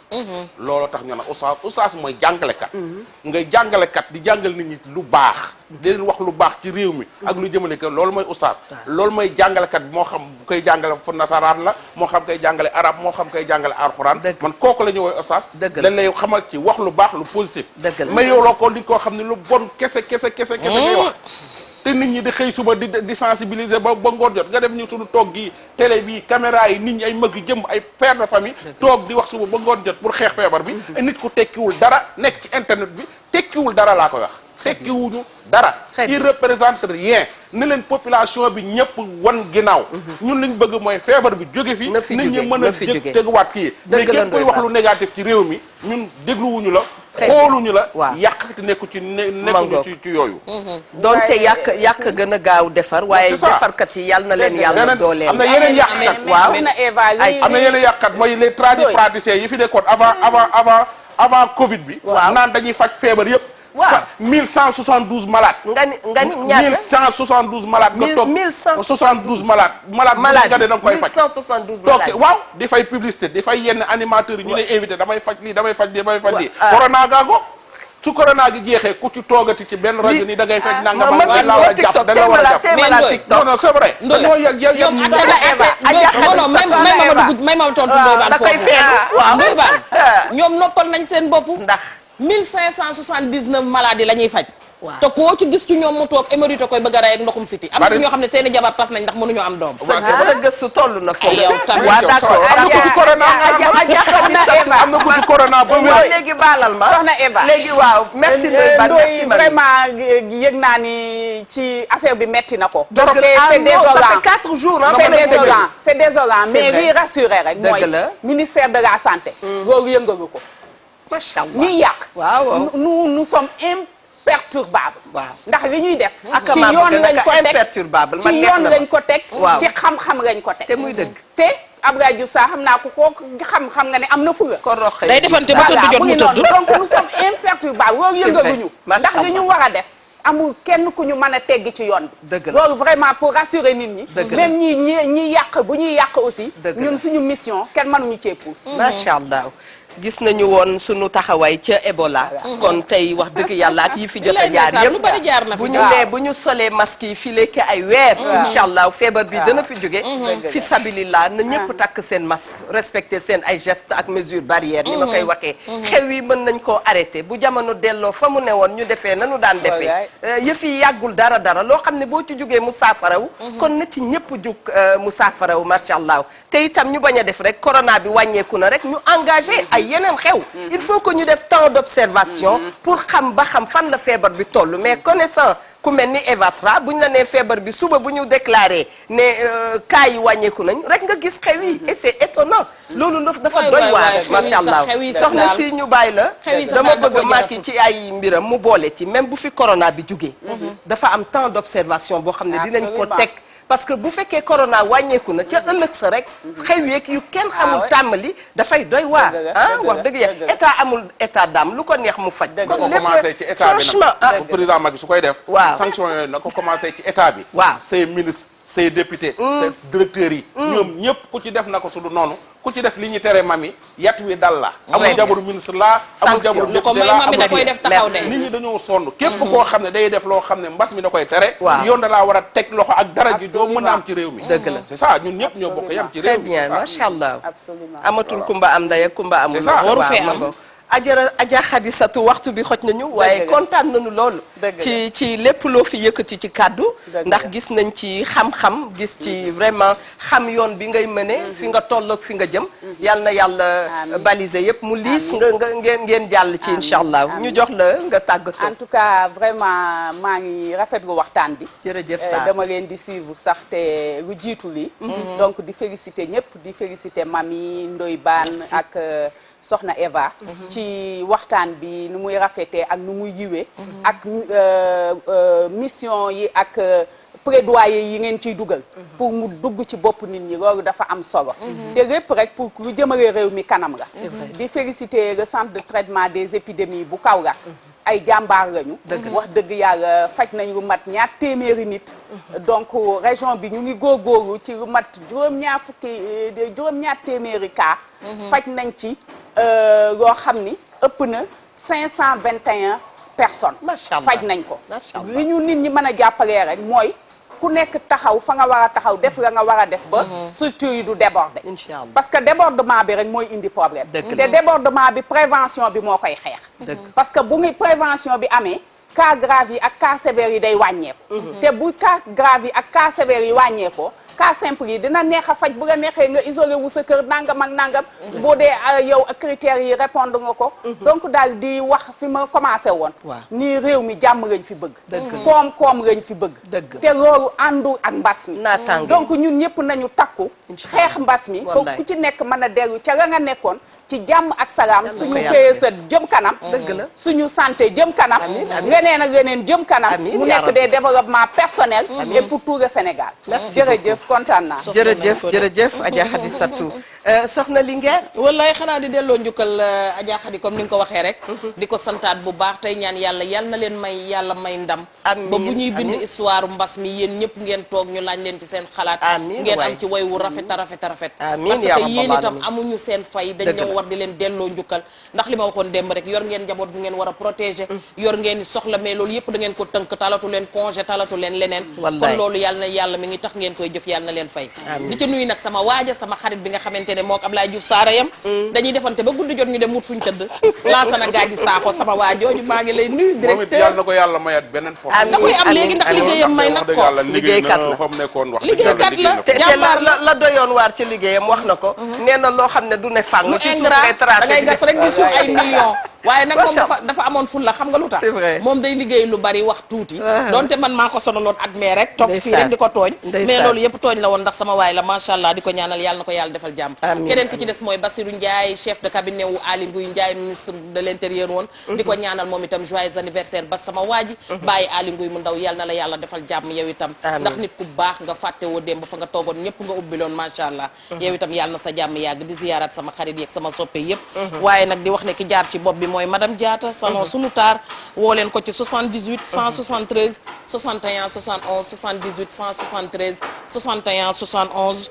S3: loolu tax ñu ne oustaz mooy jàngalekat ngay jàngalekat di jàngal nit ñi lu baax di leen wax lu baax ci réew mi ak lu jëmale ko loolu mooy oustaz loolu mooy jàngalekat bi moo xam koy jàngale fa nasaraan la moo xam koy jàngale arab moo xam koy jàngale alxuraan
S2: Dëgg.
S3: man kooku la ñu woy oustaz
S2: Dëgg la.
S3: dañ lay xamal ci wax lu baax lu positif
S2: Dëgg la.
S3: mais yow loo ko li koo xam ne lu bon kese ngay wax te nit ñi di xëy suba di sensibiliser ba ngoor jot nga def ñu suñu toog gi télé bi caméra yi nit ñi ay mag jëm ay père de famille toog di wax suba ba ngoor jot pour xeex feebar bi ay nit ku tekkiwul dara nekk ci internet bi tekkiwul dara laa koy wax tekkiwuñu dara
S2: Très bien.
S3: il représente rien ne leen population bi ñëpp wan ginnaaw ñun liñ bëgg mooy feebar bi jóge fi
S2: Na fi
S3: nit ñi
S2: jóge,
S3: mën
S2: na
S3: a
S2: fi
S3: jëg
S2: jóge.
S3: teguwaat kii mais
S2: Dëgg la
S3: képp koy
S2: Ndoye
S3: wax
S2: Bane.
S3: lu négatif ci réew mi ñun dégluwuñu la
S2: Très bien.
S3: xooluñu la
S2: Waaw.
S3: yàq te nekku ci nekkuñu
S2: Mangoog.
S3: ci yooyu
S2: donte yàq gën a gaaw defar waaye
S3: C'est ça.
S2: defarkat yi yàlla na leen yàlla
S3: Yeneen-
S2: dooleel
S3: am na yeneen yàqkat
S5: mais
S2: waaw.
S5: mais na Eva
S2: Ay,
S3: am na yeneen yàqkat mooy les tradipraticiens yi fi nekkoon avant Covid bi.
S2: Waaw.
S3: naan dañuy faj feebar yëpp.
S2: Waaw.
S3: 1172 malades.
S2: nga ni ñaata
S3: 1172 malades. nga toog
S2: 1172
S3: malades. malade nga ne da nga koy faj.
S2: 1172
S3: toog
S2: malades
S3: waaw di fay publicité di fay yenn animateurs yi ñu lay invité damay faj lii damay faj lii damay faj lii.
S2: ah.
S3: corona gaago su corona gi jeexee ku ci toogati ci benn rajo ni da ngay faj nangam
S2: ma
S3: dañ la war a jàpp dañ la war a jàpp.
S2: téema la TikTok
S3: non non c'est vrai.
S4: Ndoye
S3: dañoo yàgg yàgg
S4: ñoom
S3: ñu
S4: atte la Eva non non may ma tontu Ndoye Bane
S2: da koy
S4: foofu
S2: feeñu waaw
S4: Ndoye Bane ñoom noppal nañ seen bopp
S2: ndax
S4: 1579 maladies la ñuy faj
S2: Waaw.
S4: te koo ci gis ci ñoom mu toog émérite koy bëgg a rey ak ndoxum siti am na
S3: Bari-
S4: ñoo xam ne seeni jabar tas nañ ndax mënuñoo am doom
S3: waaw, c'est vrai.
S2: sa gëstu toll na foofu
S4: yow tamit.
S2: waaw d'accord
S3: am na ku ci corona
S2: Adja xam ni sant
S3: am na ku ci corona ba
S2: waaw
S3: wér.
S2: léegi baalal ma
S5: Soxna Eva.
S2: léegi waaw merci Ndoye Bane merci
S5: Ndoye
S2: Mami.
S5: vraiment yëg naa ni ci affaire bi metti na ko.
S2: Dëgg la.
S5: c'est
S2: Ah non, ça
S5: désolant.
S2: fait 4 jours hein,
S3: Non,
S5: c'est
S2: fekk na
S5: désolant c'est désolant mais
S2: vrai.
S5: lii rassuré rek
S2: Dëgg
S5: mooy
S2: la.
S5: ministère de la santé loolu yëngalu ko
S2: macha allah
S5: ñiy yàq
S2: waaw
S5: nous sommes imperturbables
S2: Waaw.
S5: ndax li ñuy def
S2: ak
S5: ci
S2: maa
S5: yoon
S2: bëgg
S5: lañ
S2: naka
S5: ko teg
S2: imperturbable
S5: ci
S2: man neex
S5: yoon
S2: na
S5: lañ ko teg
S2: Waaw.
S5: ci xam-xam lañ ko teg
S2: te muy dëgg
S5: te Abdoulaye Diouf Sarr xam naa ko xam nga ne am na fuga
S2: ko roxee
S4: day defante ba tëdd jot mu tëdd
S5: donc nous sommes imperturbables loolu yëngaluñu ndax li ñu war a def amul kenn ku ñu mën a teggi ci yoon bi loolu vraiment pour rassurer nit ñi même ñi yàq bu ñuy yàq aussi ñun suñu mission kenn mënuñu cee pousse
S2: macha allah gis nañu woon sunu taxawaay ca Ebola kon tey wax dëgg yàlla ak yi fi jot a jaar yëpp bu ñu nee bu ñu solee masque yi fi lekk ay weer incha allah feebar bi dana fi jóge fi sabilillah na ñëpp takk seen masque respecter seen ay gestes ak mesures barrières ni ma koy waxee xew yi mën nañ koo arrêté bu jamono delloo fa mu ne woon ñu defee nanu daan defee yëf yi yàggul dara loo xam ne boo ci jógee mu saafaraw kon na ci ñëpp jug mu saafaraw macha allah te itam ñu bañ a def rek corona bi wàññeeku na rek ñu engagé ay yeneen xew il faut que ñu def temps d'observation pour xam ba xam fan la feebar bi toll mais connaissant ku mel ni Eva Tra bu ñu la nee feebar bi suba bu ñu déclaré ne cas yi wàññeeku nañ rek nga gis xew yi et c'est étonnant loolu dafa doy waar macha allah soxna si ñu bàyyi la dama bëgg Macky ci ay mbiram mu boole ci même bu fi corona bi jugee dafa am temps d'observation boo xam ne dinañ ko teg parce que bu fekkee corona wàññeeku na ca ëllëg sa rek xew yeeg yu kenn xamul tàmbali dafay doy waar wax dëgg ya état amul état d'âme lu ko neex mu faj kon lépp franchement
S3: président Macky su koy def
S2: waaw
S3: sanction yooyu na ko commencé ci état bi
S2: waaw
S3: say ministre say député say directeurs yi ñoom ñëpp ku ci def na ko su du noonu ku ci def li ñu tere mami yat wi dal la amul jabaru ministre la amul jabaru député la
S4: mami da koy def taxaw de
S3: nit ñi dañoo sonn képp koo xam ne day def loo xam ne mbas mi da koy tere yoon da laa war a teg loxo ak dara ji doo mën a am ci réew mi
S2: dëgg la
S3: c'est ça ñun ñëpp ñoo bokk yam ci réew mi
S2: très bien macha allah
S5: absolument
S2: amatul kumba am ndey ak kumba amul
S4: waru fee am
S2: Adja Xadisatu waxtu bi xoj nañu waaye kontaan nañu loolu ci lépp loo fi yëkkati ci kàddu ndax gis nañ ci xam-xam gis ci vraiment xam yoon bi ngay mëne fi nga tolloog fi nga jëm yal na yàlla baliser yëpp mu liis nga ngeen jàll ci incha allah ñu jox la nga tàggatoo
S5: en tout cas vraiment maa ngi rafetlu waxtaan bi
S2: jërëjëf Sarr
S5: dama leen di suivre sax te lu jiitu li donc di féliciter ñëpp di féliciter Mami Ndoye Bane ak Soxna Eva ci waxtaan bi nu muy rafetee ak nu muy yiwee ak mission yi ak plaidoyer yi ngeen ciy dugal pour mu dugg ci bopp nit ñi loolu dafa am solo te lépp rek pour lu jëmale réew mi kanam la di féliciter le centre de traitement des épidémies bu Kaolack ay jàmbaar lañu wax dëgg yàlla faj nañ lu mat 200 téeméeri nit donc région bi ñu ngi góorgóorlu ci lu mat juróom-ñaar téeméeri cas faj nañ ci loo xam ni ëpp na 521 personnes faj nañ ko li ñu nit ñi mën a jàppalee rek mooy ku nekk taxaw fa nga war a taxaw def la nga war a def ba structure yi du déborder parce que débordement bi rek mooy indi problème te débordement bi prévention bi moo koy xeex parce que bu ngi prévention bi amee cas grave yi ak cas sévère yi day wàññeeku te bu cas grave yi ak cas sévère yi wàññeekoo cas simple yi dina neex a faj bu nga neexee nga isolé wu sa kër nangam ak nangam boo dee yow critères yi répondre nga ko donc daal di wax fi ma commencé woon nii réew mi jàmm lañ fi bëgg koom-koom lañ fi bëgg te loolu àndu ak mbas mi donc ñun ñëpp nañu takku xeex mbas mi ko ku ci nekk mën a dellu ca la nga nekkoon ci jàmm ak salaam suñu PSE jëm kanam suñu santé jëm kanam leneen ak leneen jëm kanam mu nekk des développements personnels et pour tout le Sénégal jërëjëf kontaan naa
S2: jërëjëf Adja Xadisatu soxna Linguère
S4: wallaay xanaa di delloo njukkal Adja Xadi comme ni nga ko waxee rek di ko santaat bu baax tey ñaan yal na leen may yàlla may ndam ba bu ñuy bind histoire mbas mi yéen ñëpp ngeen toog ñu laaj leen ci seen xalaat ngeen am ci way wu rafet a rafet a rafet parce que yéen itam amuñu seen fay dañ ñëw war di leen delloo njukkal ndax li ma waxoon démb rek yor ngeen njaboot bu ngeen war a protéger yor ngeen soxla mais loolu yëpp da ngeen ko tënk talatu leen congé talatu leen leneen kon loolu yàlla mi ngi tax ngeen koy jëf yàlla na leen fay di ci nuyu nag sama waaja sama xarit bi nga xamante ne moo ko Ablaye Diouf Sarr yam dañuy defante ba guddi jot ñu dem wut fuñ tëdd laasana gaaji saako sama waajooju maa ngi lay nuyu directeur
S3: yàlla na ko yàlla mayat beneen forme
S4: da koy am léegi ndax liggéeyam may nag ko
S2: liggéeykat la
S3: fa mu nekkoon wax
S4: liggéeykat la
S2: te la doyoon waar ci liggéeyam wax na ko nee na loo xam ne du ne fàng ci suuf
S4: da ngay gas rek di suuf ay millions waaye nag moom dafa amoon ful la xam nga lu tax
S2: c'est vrai
S4: moom day liggéey lu bari wax tuuti donte man maa ko sonaloon at mee rek toog fii rek di ko tooñ mais loolu yëpp tooñ la woon ndax sama waay la macha allah di ko ñaanal yàlla na ko yàlla defal jàmm keneen ki ci des mooy Bassirou Ndiaye chef de cabinet wu Aly Ngouille Ndiaye ministre de l'intérieur woon di ko ñaanal moom itam joyeux anniversaire ba sama waaji bàyyi Aly Ngouille mu ndaw yàlla na la yàlla defal jàmm yow itam ndax nit ku baax nga fàtte woo démb fa nga toogoon ñëpp nga ubbiloon macha allah yow itam yàlla na sa jàmm yàgg di ziyaaraat sama xarit yeeg sama soppe yëpp waaye nag di wax ne ki jaar ci bopp bi mooy madame Diatta salon sunu taar woo leen ko ci 78 173 61 71 78 173 61 71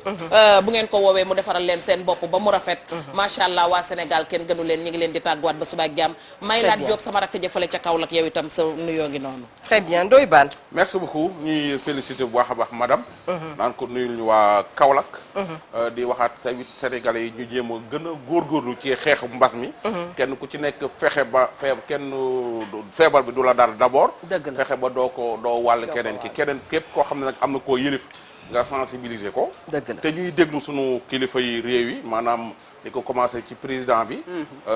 S4: bu ngeen ko woowee mu defaral leen seen bopp ba mu rafet macha allah waa Sénégal kenn gënu leen ñi ngi leen di tàgguwaat ba suba ak jàmm may laat Diop sama rakk jëfale ca Kaolack yow itam sa nuyoo ngi noonu
S2: très bien Ndoye Bane
S3: merci beaucoup ñuy félicité bu baax a baax madame naan ko nuyul ñu waa Kaolack di waxaat sa Sénégalais yi ñu jéem a gën a góorgóorlu ci xeexu mbas mi kenn ku ci nekk fexe ba feebar bi du la dara d'abord fexe ba doo wàll keneen ki keneen képp koo xam ne nag am na koo yëlif nga sensibiliser ko te ñuy déglu sunu kilifa yi réew yi maanaam di ko commencé ci président bi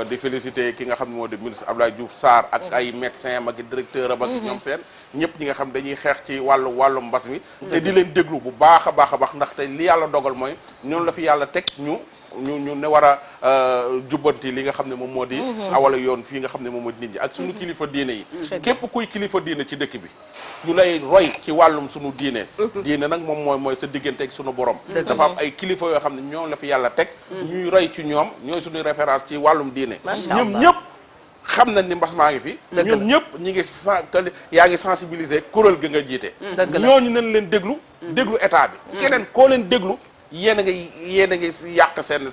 S3: di féliciter ki nga xam ne moo di ministre Abdoulaye Diouf Sarr ak ay médecins am ak directeur am ak ñoom seen ñëpp ñi nga xam dañuy xeex ci wàllu mbas mi te di leen déglu bu baax a baax ndaxte li yàlla dogal mooy ñoom la fi yàlla teg ñu ne war a jubbanti li nga xam ne moom moo di awala yoon fii nga xam ne moom moo di nit ñi ak suñu kilifa diine yi képp kuy kilifa diine ci dëkk bi ñu lay roy ci wàllum sunu diine nag moom mooy sa diggante ak sunu borom dafa am ay kilifa yoo xam ne ñoom la fi yàlla teg ñuy roy ci ñoom ñooy suñuy référence ci wàllum diine ñoom ñëpp xam nañ ni mbas maa ngi fi ñoom ñëpp ñi ngi yaa ngi sensibiliser kuréel ga nga jiite ñooñu nañ leen déglu état bi keneen koo leen déglu yéen a ngi yàq seen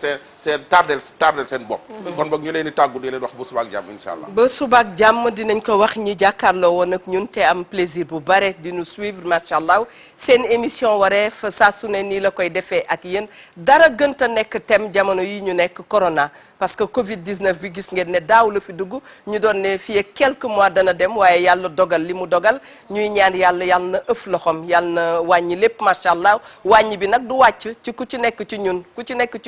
S3: tardel seen bopp kon boog ñu leen di tàggu di leen wax ba suba ak jàmm incha allah
S2: ba suba ak jàmm dinañ ko wax ñi jàkkaarloo woon ak ñun te am plaisir bu bare di nous suivre macha allah seen émission wareef saa su ne nii la koy defee ak yéen dara gënta nekk thème jamono yi ñu nekk corona parce que Covid 19 bi gis ngeen ne daaw la fi dugg ñu doon ne fii ak quelques mois dana dem waaye yàlla dogal li mu dogal ñuy ñaan yàlla na ëff loxom yàlla na wàññi lépp macha allah wàññi bi nag du wàcc ci ku ci nekk ci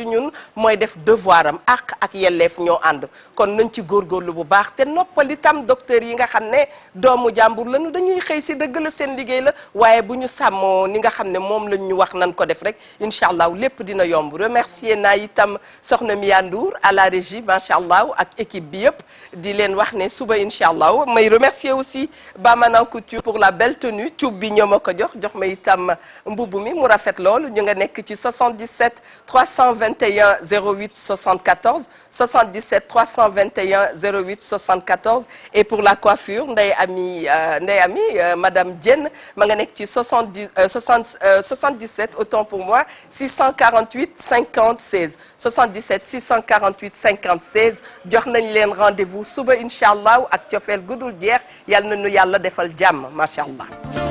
S2: ñun mooy def devoir am ak yelleef ñoo ànd kon nañ ci góorgóorlu bu baax te noppal itam docteur yi nga xam ne doomu jàmbur lañu dañuy xëy si dëgg la seen liggéey la waaye bu ñu sàmmoo ni nga xam ne moom lañ ñu wax nan ko def rek incha allah lépp dina yomb remercier naa itam soxna Mia Ndour à la régie macha allah ak équipe bi yëpp di leen wax ne suba incha allah may remercier aussi Bamana Couture pour la belle tenue cuub bi ñoo ma ko jox ma itam mbubb mi mu rafet loolu ñu nga nekk ci 77 321 08 74 77 321 08 74 et pour la coiffure Ndeye Ami madame Diène ma nga nekk ci 77 autant pour moi 648 50 16 77 648 50 16 jox nañ leen rendez-vous suba incha allah ak cofeel gudul jeex yal na nu yàlla defal jàmm macha allah.